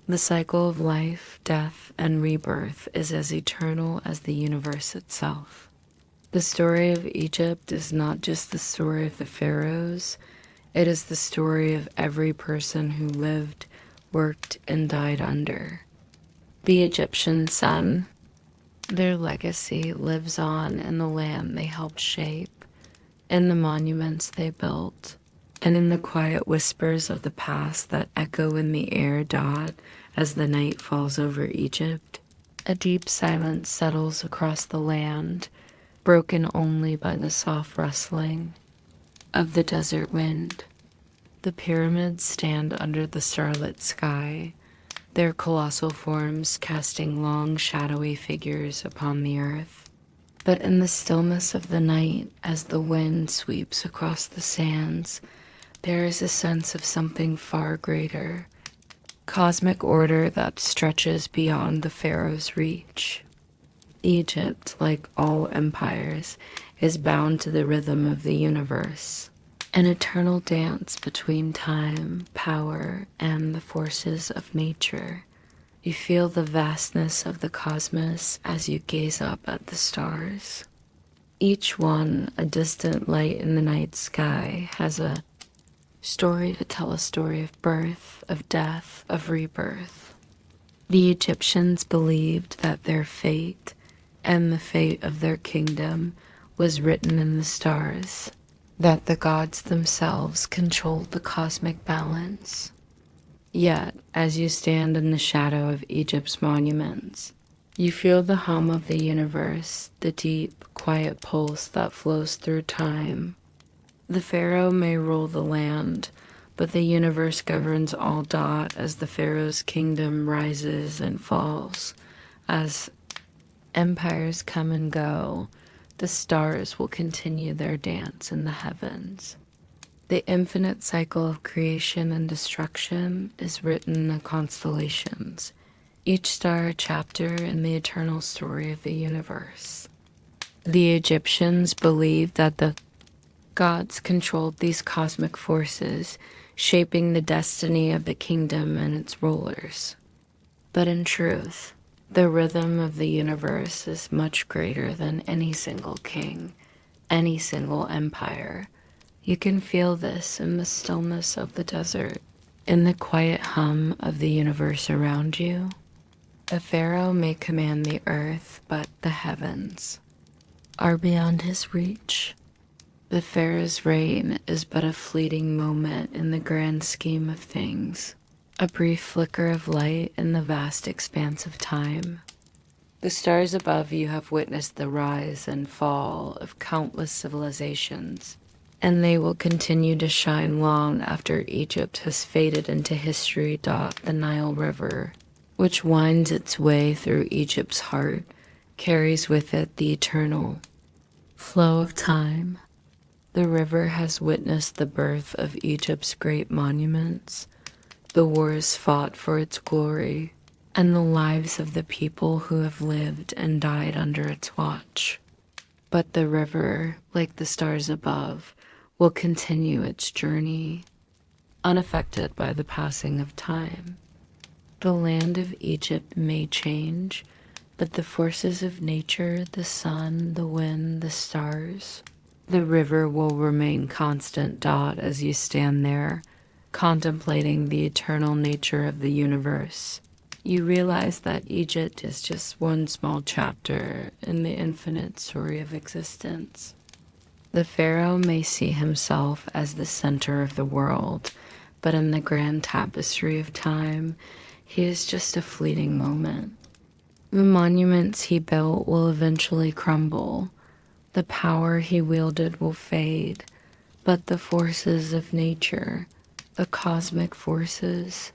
The cycle of life, death, and rebirth is as eternal as the universe itself. The story of Egypt is not just the story of the pharaohs, it is the story of every person who lived, worked, and died under the Egyptian sun. Their legacy lives on in the land they helped shape, in the monuments they built, and in the quiet whispers of the past that echo in the air. As the night falls over Egypt, a deep silence settles across the land, broken only by the soft rustling of the desert wind. The pyramids stand under the starlit sky, their colossal forms casting long, shadowy figures upon the earth. But in the stillness of the night, as the wind sweeps across the sands, there is a sense of something far greater, cosmic order that stretches beyond the Pharaoh's reach. Egypt, like all empires, is bound to the rhythm of the universe, an eternal dance between time, power, and the forces of nature. You feel the vastness of the cosmos as you gaze up at the stars. Each one, a distant light in the night sky, has a story to tell, a story of birth, of death, of rebirth. The Egyptians believed that their fate and the fate of their kingdom was written in the stars, that the gods themselves controlled the cosmic balance. Yet, as you stand in the shadow of Egypt's monuments, you feel the hum of the universe, the deep, quiet pulse that flows through time. The pharaoh may rule the land, but the universe governs all dot as the pharaoh's kingdom rises and falls. As empires come and go, the stars will continue their dance in the heavens. The infinite cycle of creation and destruction is written in the constellations, each star a chapter in the eternal story of the universe. The Egyptians believed that the gods controlled these cosmic forces, shaping the destiny of the kingdom and its rulers. But in truth, the rhythm of the universe is much greater than any single king, any single empire. You can feel this in the stillness of the desert, in the quiet hum of the universe around you. A pharaoh may command the earth, but the heavens are beyond his reach. The pharaoh's reign is but a fleeting moment in the grand scheme of things, a brief flicker of light in the vast expanse of time. The stars above you have witnessed the rise and fall of countless civilizations, and they will continue to shine long after Egypt has faded into history. The Nile River, which winds its way through Egypt's heart, carries with it the eternal flow of time. The river has witnessed the birth of Egypt's great monuments, the wars fought for its glory, and the lives of the people who have lived and died under its watch. But the river, like the stars above, will continue its journey, unaffected by the passing of time. The land of Egypt may change, but the forces of nature, the sun, the wind, the stars, the river will remain constant. As you stand there, contemplating the eternal nature of the universe, you realize that Egypt is just one small chapter in the infinite story of existence. The pharaoh may see himself as the center of the world, but in the grand tapestry of time, he is just a fleeting moment. The monuments he built will eventually crumble. The power he wielded will fade, but the forces of nature, the cosmic forces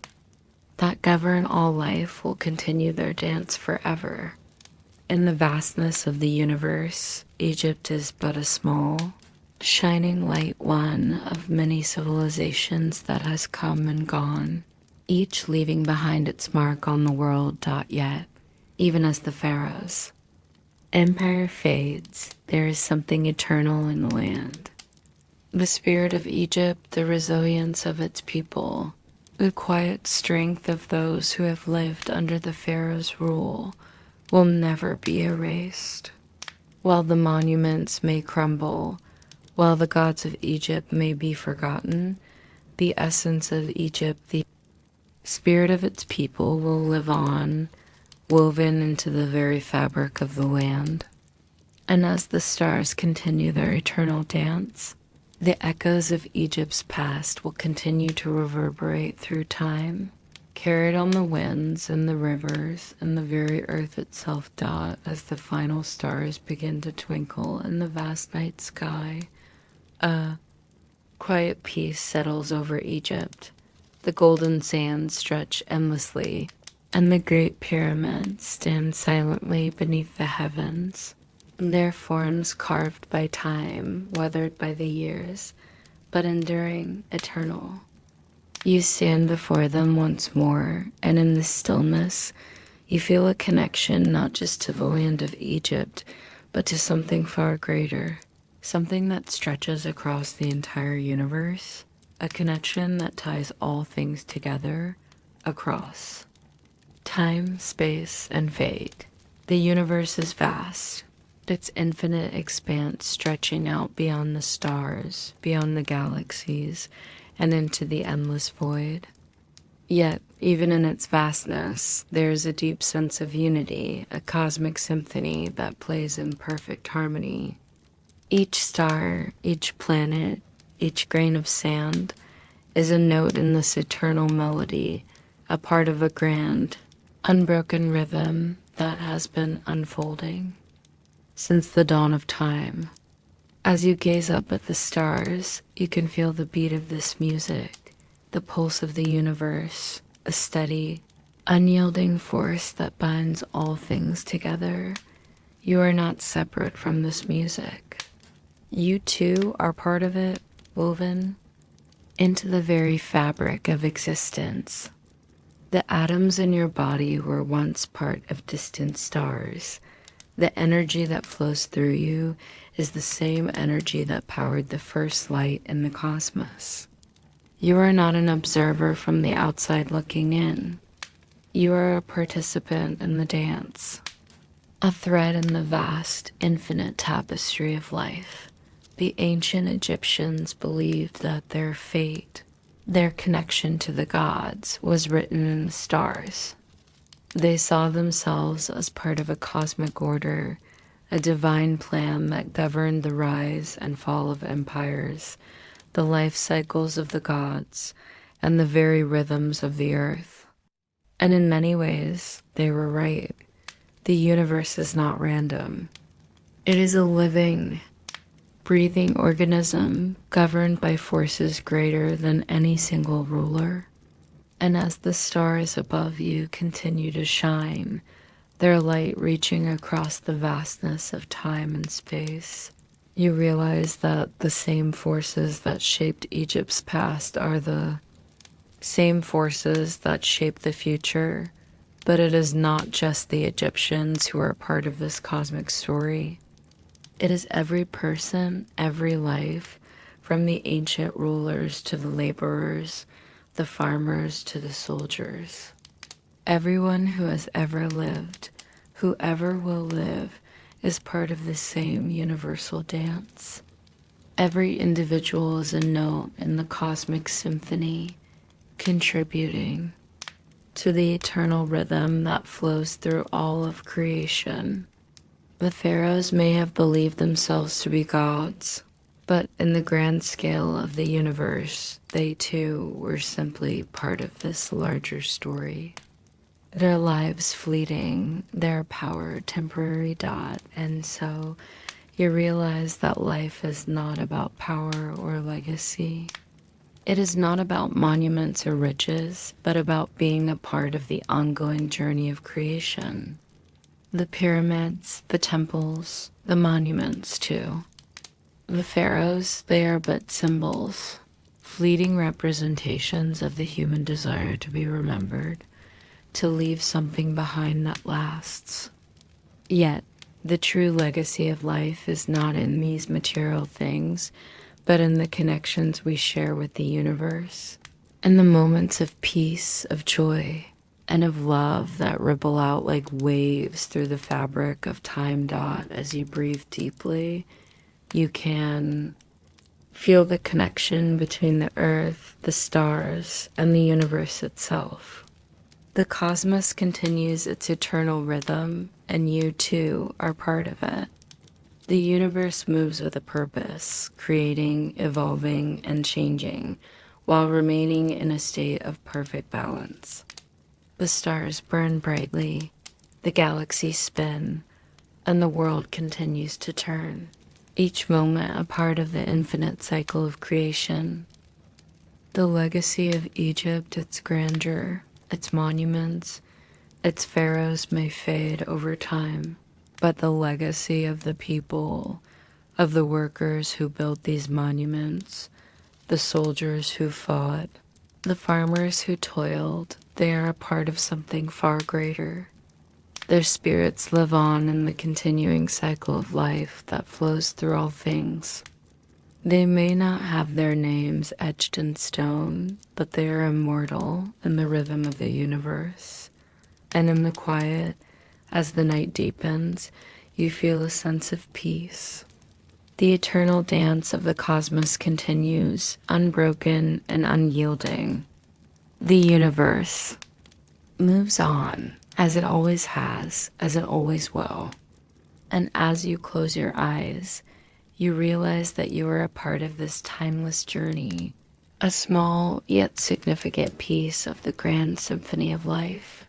that govern all life, will continue their dance forever. In the vastness of the universe, Egypt is but a small, shining light, one of many civilizations that has come and gone, each leaving behind its mark on the world. Yet, even as the pharaohs, empire fades, there is something eternal in the land. The spirit of Egypt, the resilience of its people, the quiet strength of those who have lived under the pharaoh's rule will never be erased. While the monuments may crumble, while the gods of Egypt may be forgotten, the essence of Egypt, the spirit of its people, will live on, woven into the very fabric of the land. And as the stars continue their eternal dance, the echoes of Egypt's past will continue to reverberate through time, carried on the winds and the rivers and the very earth itself. As the final stars begin to twinkle in the vast night sky, a quiet peace settles over Egypt. The golden sands stretch endlessly, And the Great Pyramids stand silently beneath the heavens, their forms carved by time, weathered by the years, but enduring, eternal. You stand before them once more, and in the stillness, you feel a connection not just to the land of Egypt, but to something far greater, something that stretches across the entire universe, a connection that ties all things together, across time, space, and fate. The universe is vast, its infinite expanse stretching out beyond the stars, beyond the galaxies, and into the endless void. Yet, even in its vastness, there is a deep sense of unity, a cosmic symphony that plays in perfect harmony. Each star, each planet, each grain of sand is a note in this eternal melody, a part of a grand, unbroken rhythm that has been unfolding since the dawn of time. As you gaze up at the stars, you can feel the beat of this music, the pulse of the universe, a steady, unyielding force that binds all things together. You are not separate from this music. You too are part of it, woven into the very fabric of existence. The atoms in your body were once part of distant stars. The energy that flows through you is the same energy that powered the first light in the cosmos. You are not an observer from the outside looking in. You are a participant in the dance, a thread in the vast, infinite tapestry of life. The ancient Egyptians believed that their fate, their connection to the gods, was written in the stars. They saw themselves as part of a cosmic order, a divine plan that governed the rise and fall of empires, the life cycles of the gods, and the very rhythms of the earth. And in many ways, they were right. The universe is not random. It is a living, breathing organism governed by forces greater than any single ruler. And as the stars above you continue to shine, their light reaching across the vastness of time and space, you realize that the same forces that shaped Egypt's past are the same forces that shape the future. But it is not just the Egyptians who are part of this cosmic story. It is every person, every life, from the ancient rulers to the laborers, the farmers to the soldiers. Everyone who has ever lived, whoever will live, is part of the same universal dance. Every individual is a note in the cosmic symphony, contributing to the eternal rhythm that flows through all of creation. The pharaohs may have believed themselves to be gods, but in the grand scale of the universe, they too were simply part of this larger story. Their lives fleeting, their power temporary dot, and so you realize that life is not about power or legacy. It is not about monuments or riches, but about being a part of the ongoing journey of creation. The pyramids, the temples, the monuments too. The pharaohs, they are but symbols, fleeting representations of the human desire to be remembered, to leave something behind that lasts. Yet, the true legacy of life is not in these material things, but in the connections we share with the universe, and the moments of peace, of joy, and of love that ripple out like waves through the fabric of time dot. As you breathe deeply, you can feel the connection between the earth, the stars, and the universe itself. The cosmos continues its eternal rhythm, and you too are part of it. The universe moves with a purpose, creating, evolving, and changing, while remaining in a state of perfect balance. The stars burn brightly, the galaxies spin, and the world continues to turn, each moment a part of the infinite cycle of creation. The legacy of Egypt, its grandeur, its monuments, Its pharaohs may fade over time, but the legacy of the people, of the workers who built these monuments, the soldiers who fought, the farmers who toiled, they are a part of something far greater. Their spirits live on in the continuing cycle of life that flows through all things. They may not have their names etched in stone, but they are immortal in the rhythm of the universe. And in the quiet, as the night deepens, you feel a sense of peace. The eternal dance of the cosmos continues, unbroken and unyielding. The universe moves on, as it always has, as it always will. And as you close your eyes, you realize that you are a part of this timeless journey, a small yet significant piece of the grand symphony of life.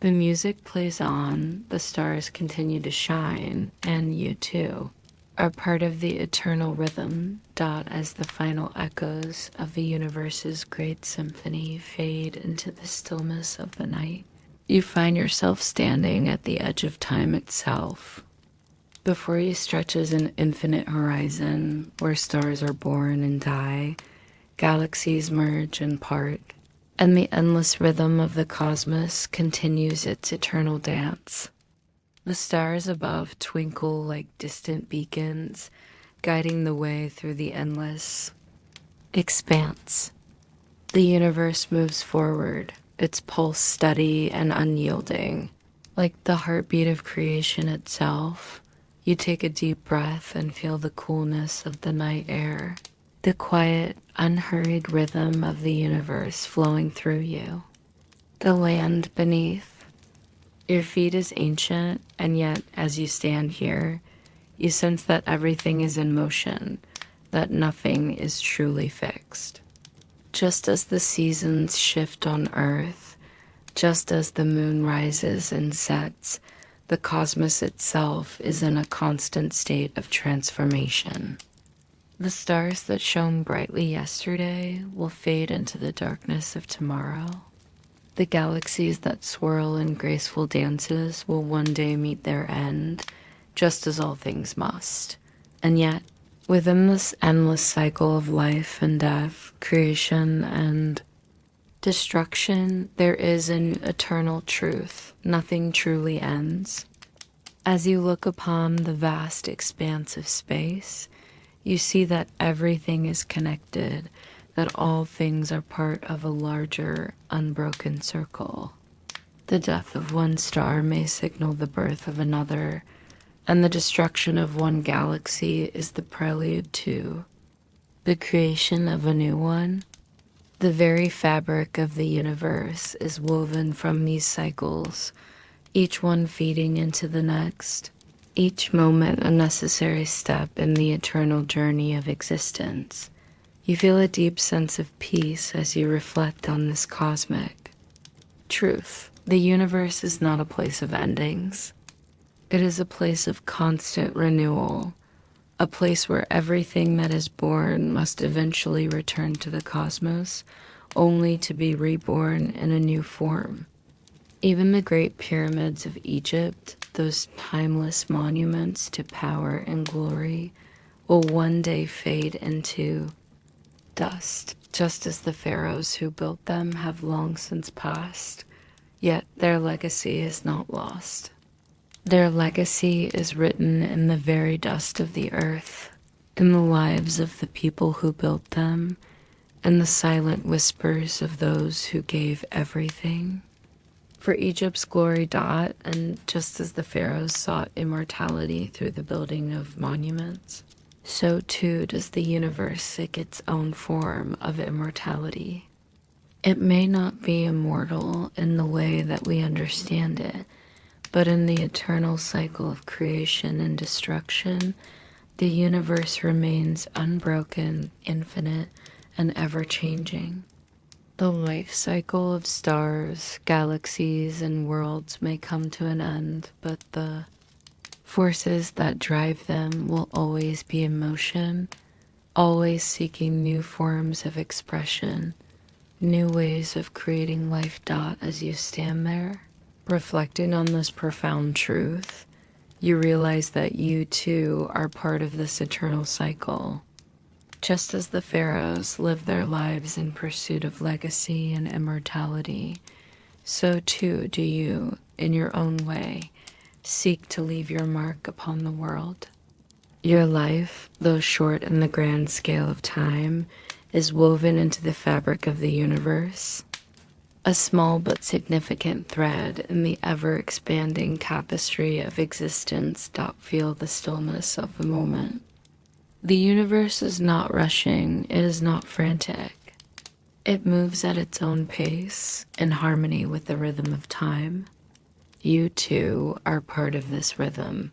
The music plays on, the stars continue to shine, and you too are part of the eternal rhythm, as the final echoes of the universe's great symphony fade into the stillness of the night. You find yourself standing at the edge of time itself. Before you stretches an infinite horizon where stars are born and die, galaxies merge and part, and the endless rhythm of the cosmos continues its eternal dance. The stars above twinkle like distant beacons, guiding the way through the endless expanse. The universe moves forward, its pulse steady and unyielding. Like the heartbeat of creation itself, you take a deep breath and feel the coolness of the night air, the quiet, unhurried rhythm of the universe flowing through you. The land beneath. Your feet is ancient, and yet, as you stand here, you sense that everything is in motion, that nothing is truly fixed. Just as the seasons shift on Earth, just as the moon rises and sets, the cosmos itself is in a constant state of transformation. The stars that shone brightly yesterday will fade into the darkness of tomorrow. The galaxies that swirl in graceful dances will one day meet their end, just as all things must. And yet, within this endless cycle of life and death, creation and destruction, there is an eternal truth. Nothing truly ends. As you look upon the vast expanse of space, you see that everything is connected, that all things are part of a larger, unbroken circle. The death of one star may signal the birth of another, and the destruction of one galaxy is the prelude to the creation of a new one. The very fabric of the universe is woven from these cycles, each one feeding into the next, each moment a necessary step in the eternal journey of existence. You feel a deep sense of peace as you reflect on this cosmic truth. The universe is not a place of endings. It is a place of constant renewal, a place where everything that is born must eventually return to the cosmos, only to be reborn in a new form. Even the great pyramids of Egypt, those timeless monuments to power and glory, will one day fade into dust, just as the pharaohs who built them have long since passed. Yet their legacy is not lost. Their legacy is written in the very dust of the earth, in the lives of the people who built them, and the silent whispers of those who gave everything. For Egypt's glory, and just as the pharaohs sought immortality through the building of monuments, so too does the universe seek its own form of immortality. It may not be immortal in the way that we understand it, but in the eternal cycle of creation and destruction, the universe remains unbroken, infinite, and ever-changing. The life cycle of stars, galaxies, and worlds may come to an end, but the forces that drive them will always be in motion, always seeking new forms of expression, new ways of creating life. As you stand there, Reflecting on this profound truth, you realize that you too are part of this eternal cycle. Just as the Pharaohs lived their lives in pursuit of legacy and immortality, so too do you, in your own way, seek to leave your mark upon the world. Your life, though short in the grand scale of time, is woven into the fabric of the universe, a small but significant thread in the ever-expanding tapestry of existence. Feel the stillness of the moment. The universe is not rushing, it is not frantic. It moves at its own pace, in harmony with the rhythm of time. You too are part of this rhythm,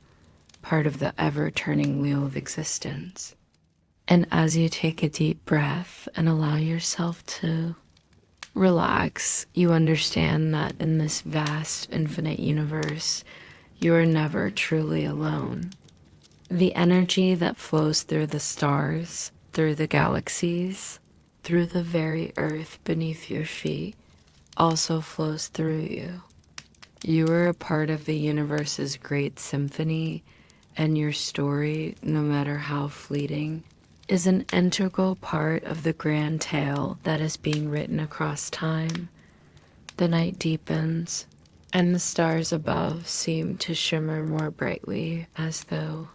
part of the ever-turning wheel of existence. And as you take a deep breath and allow yourself to relax, you understand that in this vast, infinite universe, you are never truly alone. The energy that flows through the stars, through the galaxies, through the very earth beneath your feet, also flows through you. You are a part of the universe's great symphony, and your story, no matter how fleeting, is an integral part of the grand tale that is being written across time. The night deepens, and the stars above seem to shimmer more brightly, as though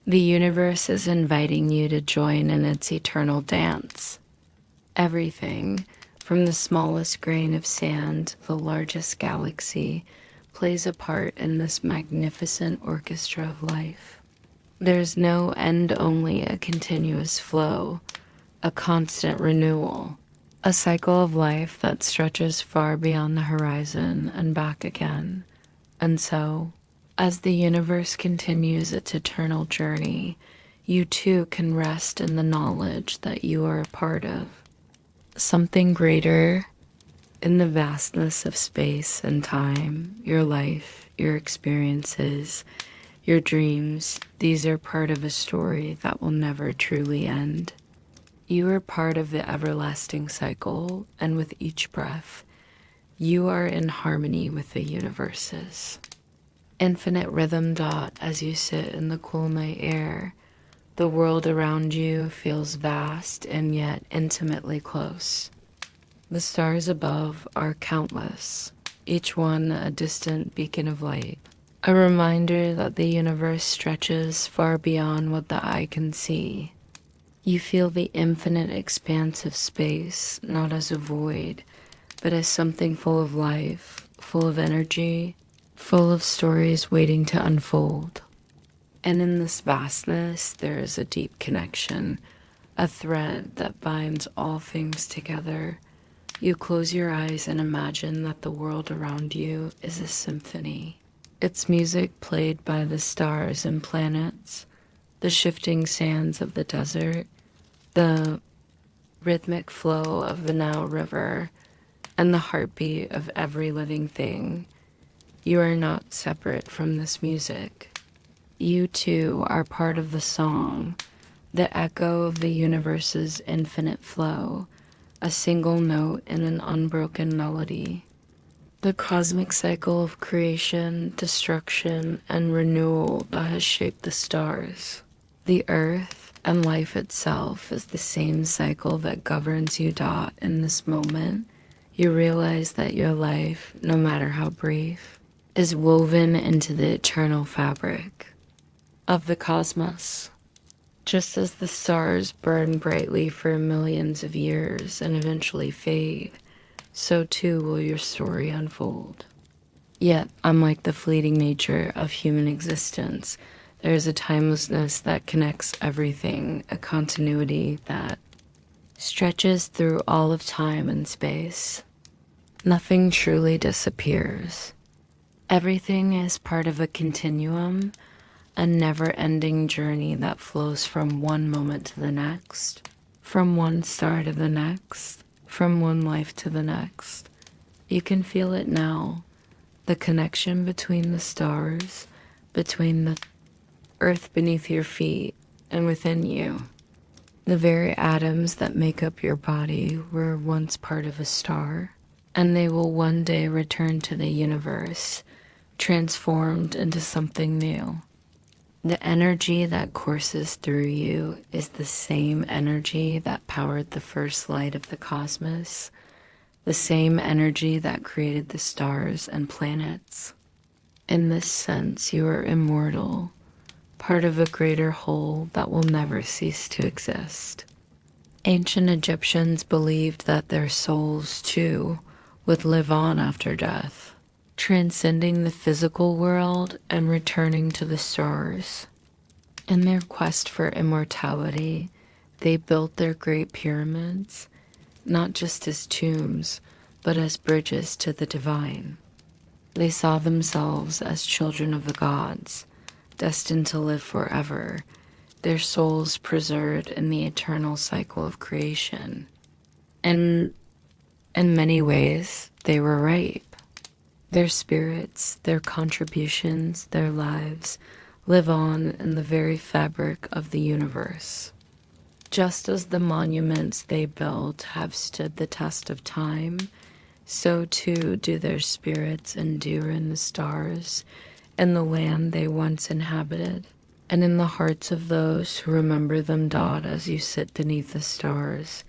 the universe is inviting you to join in its eternal dance. Everything, from the smallest grain of sand to the largest galaxy, plays a part in this magnificent orchestra of life. There's no end, only a continuous flow, a constant renewal, a cycle of life that stretches far beyond the horizon and back again. And so, as the universe continues its eternal journey, you too can rest in the knowledge that you are a part of something greater. In the vastness of space and time, your life, your experiences, your dreams, these are part of a story that will never truly end. You are part of the everlasting cycle, and with each breath, you are in harmony with the universe's infinite rhythm. As you sit in the cool night air, the world around you feels vast and yet intimately close. The stars above are countless, each one a distant beacon of light, a reminder that the universe stretches far beyond what the eye can see. You feel the infinite expanse of space, not as a void, but as something full of life, full of energy, full of stories waiting to unfold. And in this vastness, there is a deep connection, a thread that binds all things together. You close your eyes and imagine that the world around you is a symphony. Its music played by the stars and planets, the shifting sands of the desert, the rhythmic flow of the Nile River, and the heartbeat of every living thing. You are not separate from this music. You too are part of the song, the echo of the universe's infinite flow, a single note in an unbroken melody. The cosmic cycle of creation, destruction, and renewal that has shaped the stars. The earth and life itself is the same cycle that governs you. In this moment, you realize that your life, no matter how brief, is woven into the eternal fabric of the cosmos. Just as the stars burn brightly for millions of years and eventually fade, so too will your story unfold. Yet, unlike the fleeting nature of human existence, there is a timelessness that connects everything, a continuity that stretches through all of time and space. Nothing truly disappears. Everything is part of a continuum, a never-ending journey that flows from one moment to the next, from one star to the next, from one life to the next. You can feel it now, the connection between the stars, between the earth beneath your feet and within you. The very atoms that make up your body were once part of a star. and they will one day return to the universe, transformed into something new. The energy that courses through you is the same energy that powered the first light of the cosmos, the same energy that created the stars and planets. In this sense, you are immortal, part of a greater whole that will never cease to exist. Ancient Egyptians believed that their souls, too, would live on after death, transcending the physical world and returning to the stars. In their quest for immortality, they built their great pyramids, not just as tombs, but as bridges to the divine. They saw themselves as children of the gods, destined to live forever, their souls preserved in the eternal cycle of creation. And in many ways, they were right. Their spirits, their contributions, their lives live on in the very fabric of the universe. Just as the monuments they built have stood the test of time, so too do their spirits endure in the stars, in the land they once inhabited, and in the hearts of those who remember them dot as you sit beneath the stars.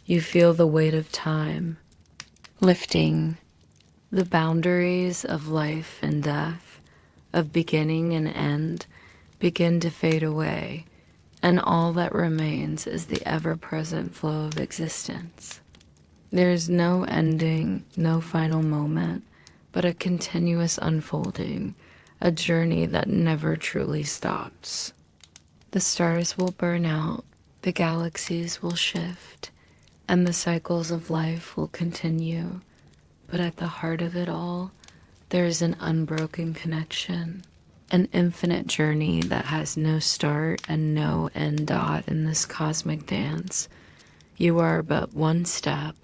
You feel the weight of time, lifting the boundaries of life and death, of beginning and end, begin to fade away, and all that remains is the ever-present flow of existence. There is no ending, no final moment, but a continuous unfolding, a journey that never truly stops. The stars will burn out, the galaxies will shift, and the cycles of life will continue. But at the heart of it all, there is an unbroken connection, an infinite journey that has no start and no end dot in this cosmic dance. You are but one step,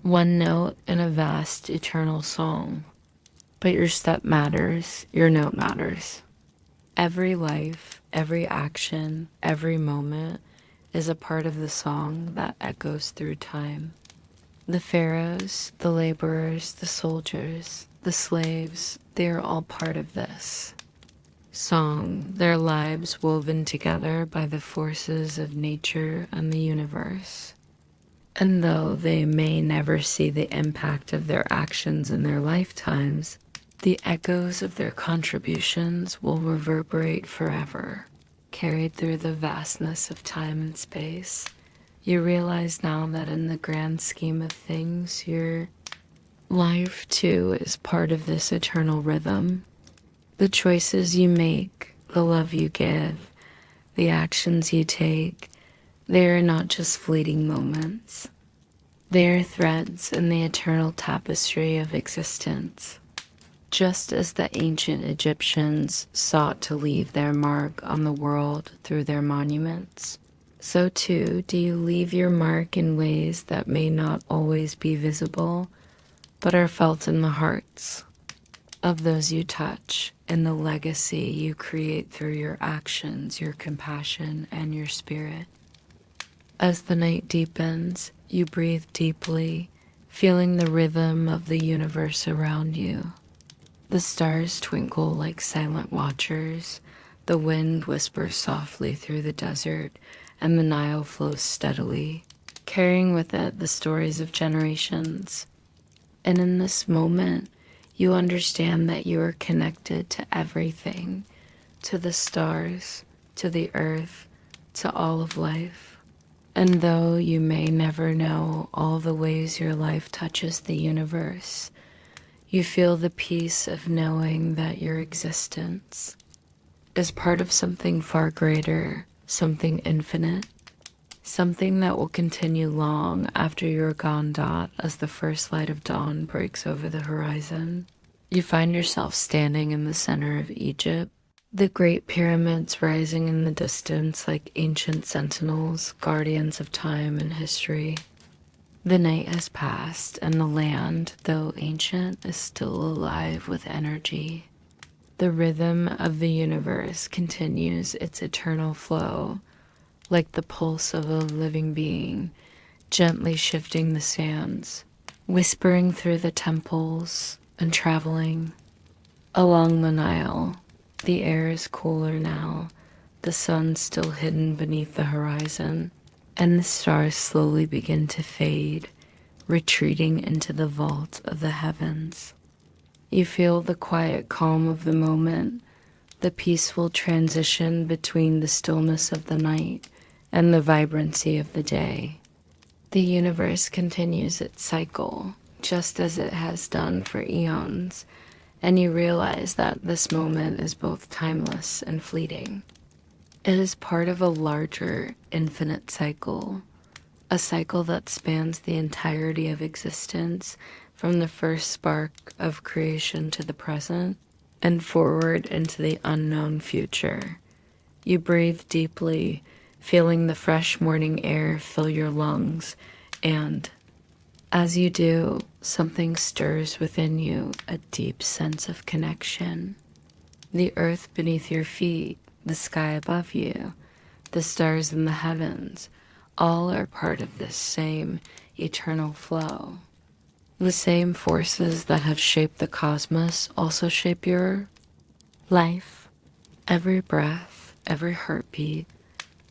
one note in a vast eternal song. But your step matters, your note matters. Every life, every action, every moment is a part of the song that echoes through time. The pharaohs, the laborers, the soldiers, the slaves, they are all part of this song, their lives woven together by the forces of nature and the universe. And though they may never see the impact of their actions in their lifetimes, the echoes of their contributions will reverberate forever, carried through the vastness of time and space. You realize now that in the grand scheme of things, your life too is part of this eternal rhythm. The choices you make, the love you give, the actions you take, they are not just fleeting moments. They are threads in the eternal tapestry of existence. Just as the ancient Egyptians sought to leave their mark on the world through their monuments, so too do you leave your mark in ways that may not always be visible, but are felt in the hearts of those you touch, in the legacy you create through your actions, your compassion, and your spirit. As the night deepens, you breathe deeply, feeling the rhythm of the universe around you. The stars twinkle like silent watchers, the wind whispers softly through the desert, and the Nile flows steadily, carrying with it the stories of generations. And in this moment, you understand that you are connected to everything, to the stars, to the earth, to all of life. And though you may never know all the ways your life touches the universe, you feel the peace of knowing that your existence is part of something far greater, something infinite, something that will continue long after you're gone dot as the first light of dawn breaks over the horizon. You find yourself standing in the center of Egypt, the great pyramids rising in the distance like ancient sentinels, guardians of time and history. The night has passed, and the land, though ancient, is still alive with energy. The rhythm of the universe continues its eternal flow, like the pulse of a living being, gently shifting the sands, whispering through the temples and traveling along the Nile. The air is cooler now, the sun still hidden beneath the horizon, and the stars slowly begin to fade, retreating into the vault of the heavens. You feel the quiet calm of the moment, the peaceful transition between the stillness of the night and the vibrancy of the day. The universe continues its cycle, just as it has done for eons, and you realize that this moment is both timeless and fleeting. It is part of a larger, infinite cycle, a cycle that spans the entirety of existence, from the first spark of creation to the present, and forward into the unknown future. You breathe deeply, feeling the fresh morning air fill your lungs, and as you do, something stirs within you, a deep sense of connection. The earth beneath your feet, the sky above you, the stars in the heavens, all are part of this same eternal flow. The same forces that have shaped the cosmos also shape your life. Every breath, every heartbeat,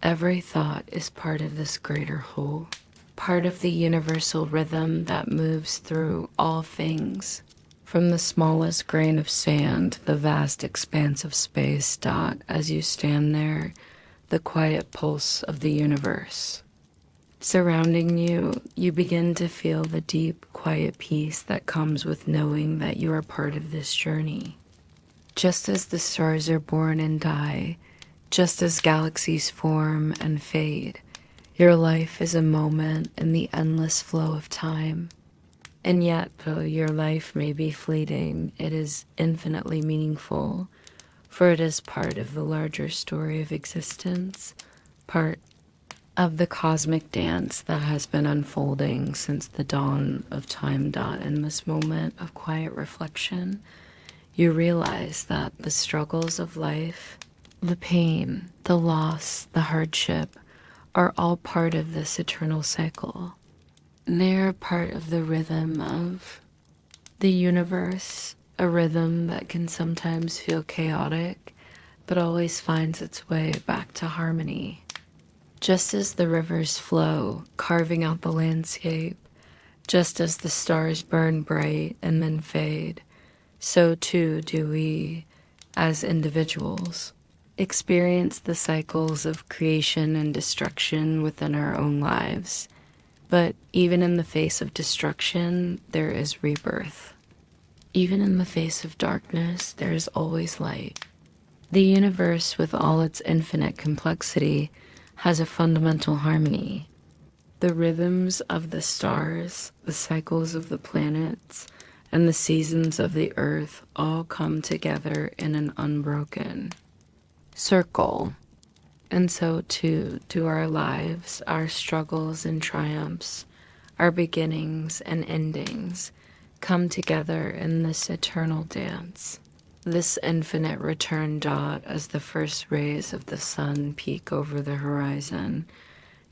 every thought is part of this greater whole, part of the universal rhythm that moves through all things, from the smallest grain of sand to the vast expanse of space. As you stand there, the quiet pulse of the universe. Surrounding you, you begin to feel the deep, quiet peace that comes with knowing that you are part of this journey. Just as the stars are born and die, just as galaxies form and fade, your life is a moment in the endless flow of time. And yet, though your life may be fleeting, it is infinitely meaningful, for it is part of the larger story of existence, part of the cosmic dance that has been unfolding since the dawn of time. In this moment of quiet reflection, you realize that the struggles of life, the pain, the loss, the hardship, are all part of this eternal cycle. They are part of the rhythm of the universe, a rhythm that can sometimes feel chaotic, but always finds its way back to harmony. Just as the rivers flow, carving out the landscape, just as the stars burn bright and then fade, so too do we, as individuals, experience the cycles of creation and destruction within our own lives. But even in the face of destruction, there is rebirth. Even in the face of darkness, there is always light. The universe, with all its infinite complexity, has a fundamental harmony. The rhythms of the stars, the cycles of the planets, and the seasons of the earth all come together in an unbroken circle. And so too do our lives, our struggles and triumphs, our beginnings and endings come together in this eternal dance. This infinite return. As the first rays of the sun peek over the horizon,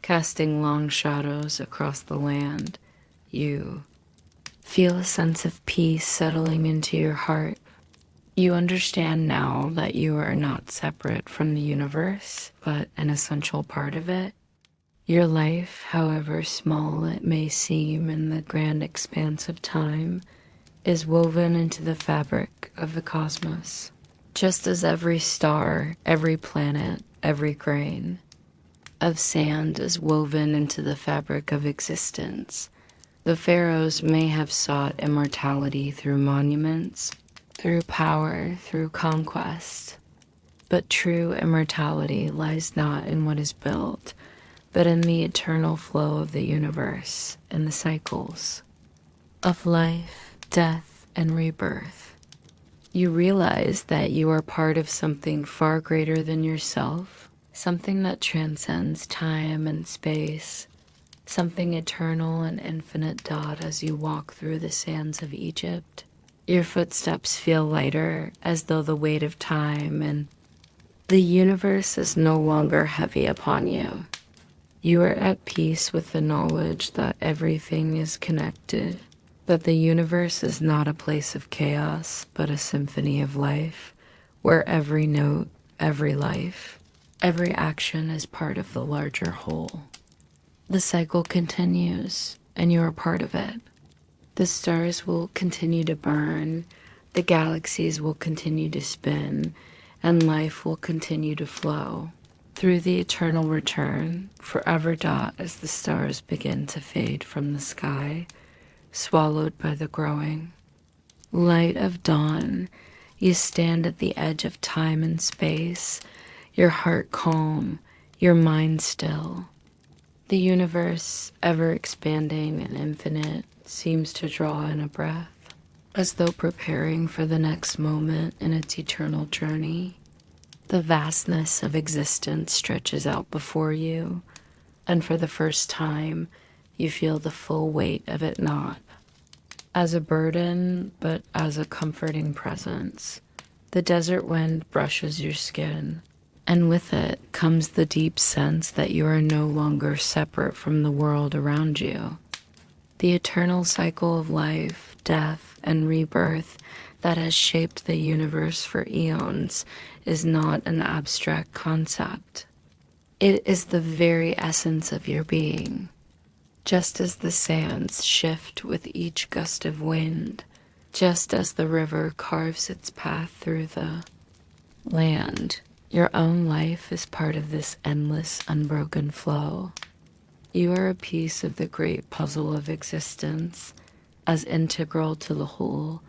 casting long shadows across the land, you feel a sense of peace settling into your heart. You understand now that you are not separate from the universe, but an essential part of it. Your life, however small it may seem in the grand expanse of time, is woven into the fabric of the cosmos, just as every star, every planet, every grain of sand is woven into the fabric of existence. The pharaohs may have sought immortality through monuments, through power, through conquest, but true immortality lies not in what is built, but in the eternal flow of the universe, in the cycles of life, death, and rebirth. You realize that you are part of something far greater than yourself, something that transcends time and space, something eternal and infinite. As you walk through the sands of Egypt, your footsteps feel lighter, as though the weight of time and the universe is no longer heavy upon you. You are at peace with the knowledge that everything is connected, That the universe is not a place of chaos, but a symphony of life, where every note, every life, every action is part of the larger whole. The cycle continues, and you are part of it. The stars will continue to burn, the galaxies will continue to spin, and life will continue to flow through the eternal return, forever dot as the stars begin to fade from the sky, swallowed by the growing. Light of dawn, you stand at the edge of time and space, your heart calm, your mind still. The universe, ever expanding and infinite, seems to draw in a breath, as though preparing for the next moment in its eternal journey. The vastness of existence stretches out before you, and for the first time, you feel the full weight of it not as a burden, but as a comforting presence. The desert wind brushes your skin, and with it comes the deep sense that you are no longer separate from the world around you. The eternal cycle of life, death, and rebirth that has shaped the universe for eons is not an abstract concept. It is the very essence of your being. Just as the sands shift with each gust of wind, just as the river carves its path through the land, your own life is part of this endless, unbroken flow. You are a piece of the great puzzle of existence, as integral to the whole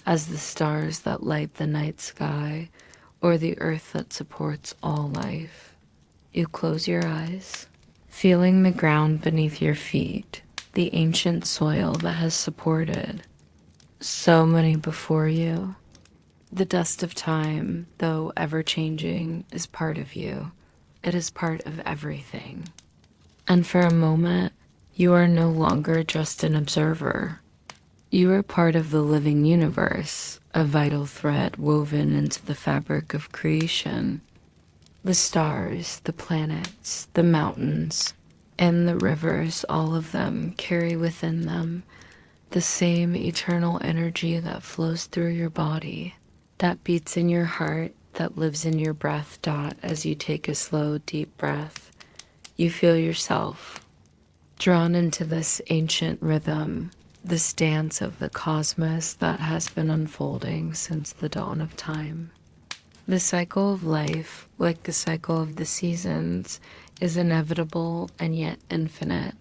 as the stars that light the night sky or the earth that supports all life. You close your eyes, feeling the ground beneath your feet, the ancient soil that has supported so many before you. The dust of time, though ever-changing, is part of you. It is part of everything. And for a moment, you are no longer just an observer. You are part of the living universe, a vital thread woven into the fabric of creation. The stars, the planets, the mountains, and the rivers, all of them carry within them the same eternal energy that flows through your body, that beats in your heart, that lives in your breath. As you take a slow, deep breath, you feel yourself drawn into this ancient rhythm, this dance of the cosmos that has been unfolding since the dawn of time. The cycle of life, like the cycle of the seasons, is inevitable and yet infinite.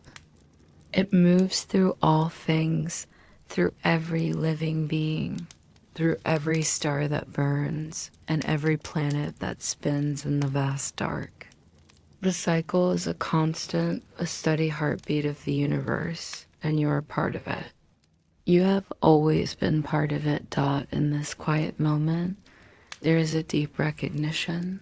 It moves through all things, through every living being, through every star that burns, and every planet that spins in the vast dark. The cycle is a constant, a steady heartbeat of the universe, and you are part of it. You have always been part of it. In this quiet moment, there is a deep recognition.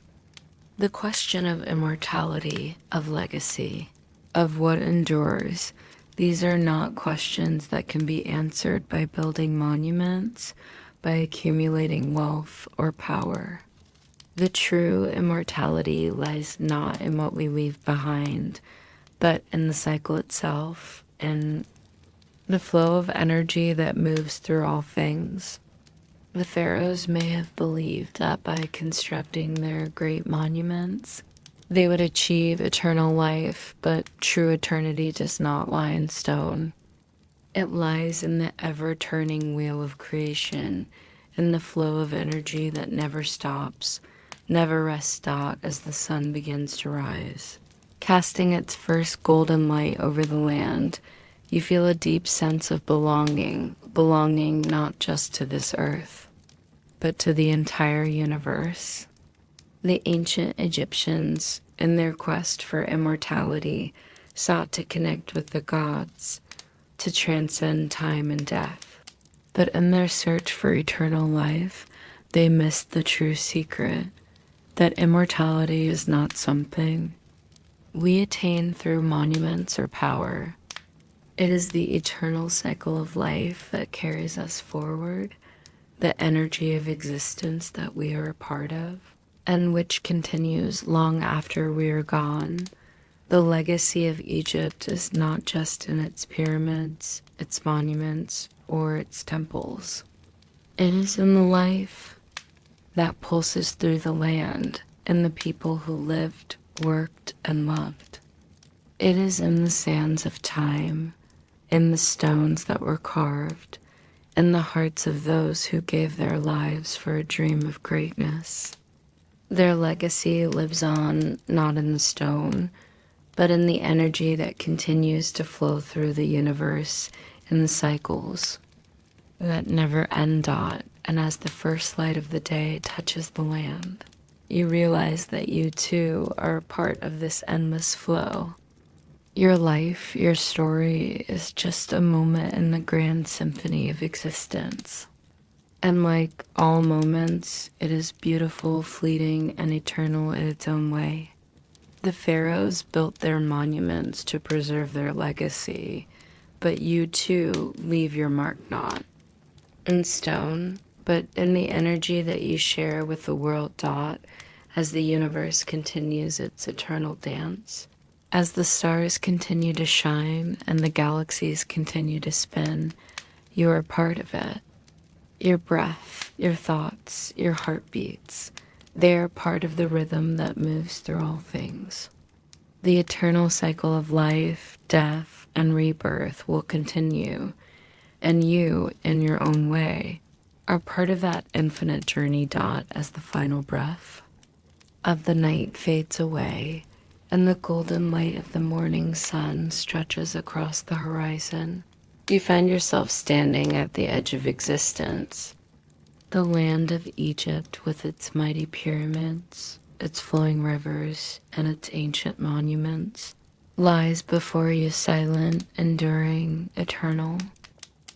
The question of immortality, of legacy, of what endures, these are not questions that can be answered by building monuments, by accumulating wealth or power. The true immortality lies not in what we leave behind, but in the cycle itself, in the flow of energy that moves through all things. The pharaohs may have believed that by constructing their great monuments, they would achieve eternal life, but true eternity does not lie in stone. It lies in the ever-turning wheel of creation, in the flow of energy that never stops, never rests as the sun begins to rise. Casting its first golden light over the land, you feel a deep sense of belonging not just to this earth, but to the entire universe. The ancient Egyptians, in their quest for immortality, sought to connect with the gods, to transcend time and death. But in their search for eternal life, they missed the true secret, that immortality is not something we attain through monuments or power. It is the eternal cycle of life that carries us forward, the energy of existence that we are a part of, and which continues long after we are gone, The legacy of Egypt is not just in its pyramids, its monuments, or its temples. It is in the life that pulses through the land and the people who lived, worked, and loved. It is in the sands of time, in the stones that were carved, in the hearts of those who gave their lives for a dream of greatness. Their legacy lives on not in the stone, but in the energy that continues to flow through the universe in the cycles that never end. And as the first light of the day touches the land, you realize that you too are a part of this endless flow. Your life, your story is just a moment in the grand symphony of existence. And like all moments, it is beautiful, fleeting, and eternal in its own way. The pharaohs built their monuments to preserve their legacy, but you too leave your mark not in stone, but in the energy that you share with the world. As the universe continues its eternal dance. As the stars continue to shine and the galaxies continue to spin, you are part of it. Your breath, your thoughts, your heartbeats, they are part of the rhythm that moves through all things. The eternal cycle of life, death, and rebirth will continue, and you, in your own way, are part of that infinite journey. As the final breath of the night fades away, and the golden light of the morning sun stretches across the horizon, you find yourself standing at the edge of existence. The land of Egypt with its mighty pyramids, its flowing rivers, and its ancient monuments lies before you, silent, enduring, eternal.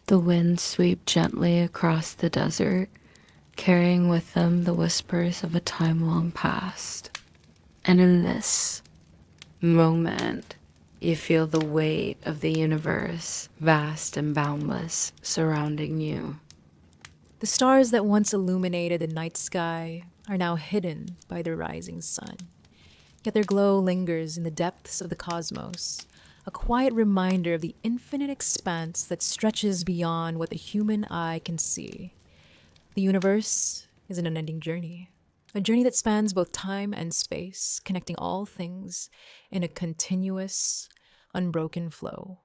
The winds sweep gently across the desert, carrying with them the whispers of a time long past. And in this moment, you feel the weight of the universe, vast and boundless, surrounding you. The stars that once illuminated the night sky are now hidden by the rising sun. Yet their glow lingers in the depths of the cosmos, a quiet reminder of the infinite expanse that stretches beyond what the human eye can see. The universe is an unending journey, a journey that spans both time and space, connecting all things in a continuous, unbroken flow.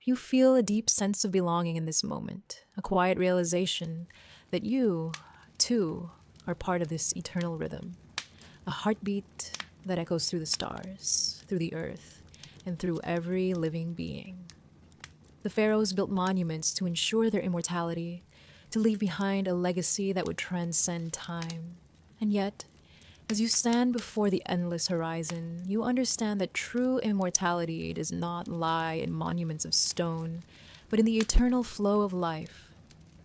You feel a deep sense of belonging in this moment, a quiet realization that you, too, are part of this eternal rhythm, a heartbeat that echoes through the stars, through the earth, and through every living being. The pharaohs built monuments to ensure their immortality, to leave behind a legacy that would transcend time. And yet, as you stand before the endless horizon, you understand that true immortality does not lie in monuments of stone, but in the eternal flow of life,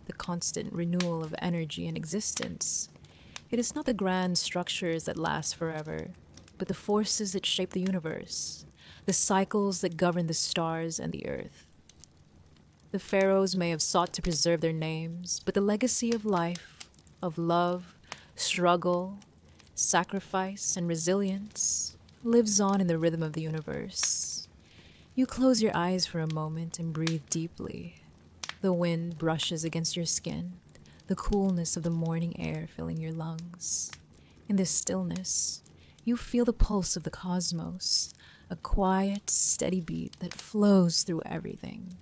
the constant renewal of energy and existence. It is not the grand structures that last forever, but the forces that shape the universe, the cycles that govern the stars and the earth. The pharaohs may have sought to preserve their names, but the legacy of life, of love, struggle, sacrifice, and resilience lives on in the rhythm of the universe. You close your eyes for a moment and breathe deeply. The wind brushes against your skin, the coolness of the morning air filling your lungs. In this stillness, you feel the pulse of the cosmos, a quiet, steady beat that flows through everything.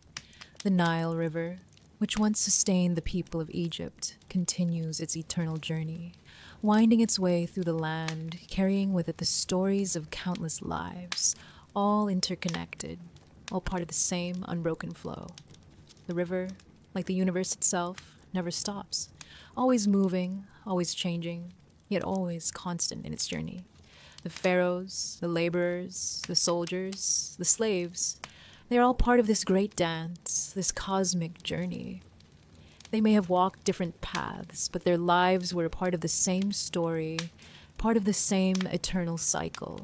The Nile River, which once sustained the people of Egypt, continues its eternal journey, winding its way through the land, carrying with it the stories of countless lives, all interconnected, all part of the same unbroken flow. The river, like the universe itself, never stops, always moving, always changing, yet always constant in its journey. The pharaohs, the laborers, the soldiers, the slaves, they are all part of this great dance, this cosmic journey. They may have walked different paths, but their lives were a part of the same story, part of the same eternal cycle.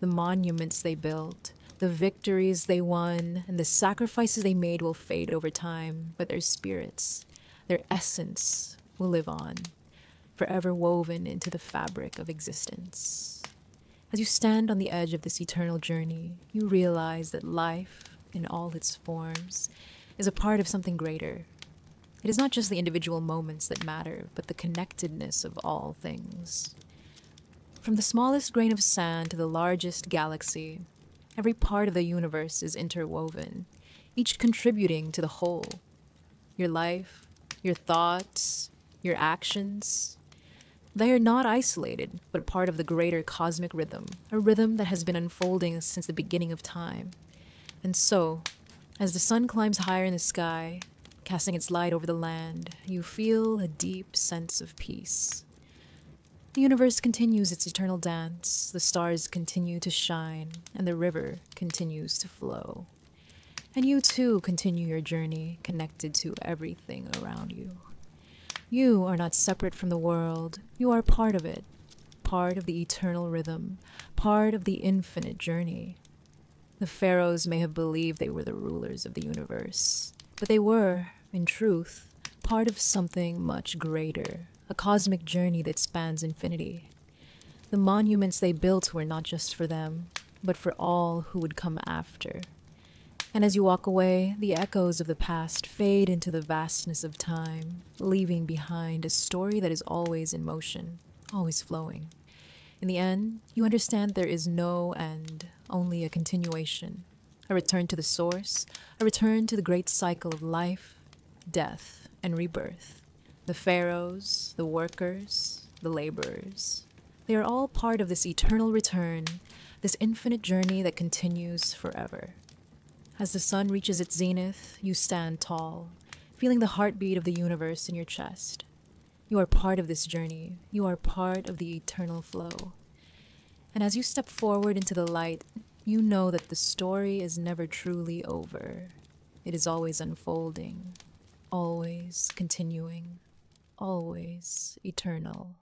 The monuments they built, the victories they won, and the sacrifices they made will fade over time, but their spirits, their essence, will live on, forever woven into the fabric of existence. As you stand on the edge of this eternal journey, you realize that life, in all its forms, is a part of something greater. It is not just the individual moments that matter, but the connectedness of all things. From the smallest grain of sand to the largest galaxy, every part of the universe is interwoven, each contributing to the whole. Your life, your thoughts, your actions, they are not isolated, but part of the greater cosmic rhythm, a rhythm that has been unfolding since the beginning of time. And so, as the sun climbs higher in the sky, casting its light over the land, you feel a deep sense of peace. The universe continues its eternal dance, the stars continue to shine, and the river continues to flow. And you too continue your journey, connected to everything around you. You are not separate from the world, you are part of it, part of the eternal rhythm, part of the infinite journey. The pharaohs may have believed they were the rulers of the universe, but they were, in truth, part of something much greater, a cosmic journey that spans infinity. The monuments they built were not just for them, but for all who would come after. And as you walk away, the echoes of the past fade into the vastness of time, leaving behind a story that is always in motion, always flowing. In the end, you understand there is no end, only a continuation, a return to the source, a return to the great cycle of life, death, and rebirth. The pharaohs, the workers, the laborers, they are all part of this eternal return, this infinite journey that continues forever. As the sun reaches its zenith, you stand tall, feeling the heartbeat of the universe in your chest. You are part of this journey. You are part of the eternal flow. And as you step forward into the light, you know that the story is never truly over. It is always unfolding, always continuing, always eternal.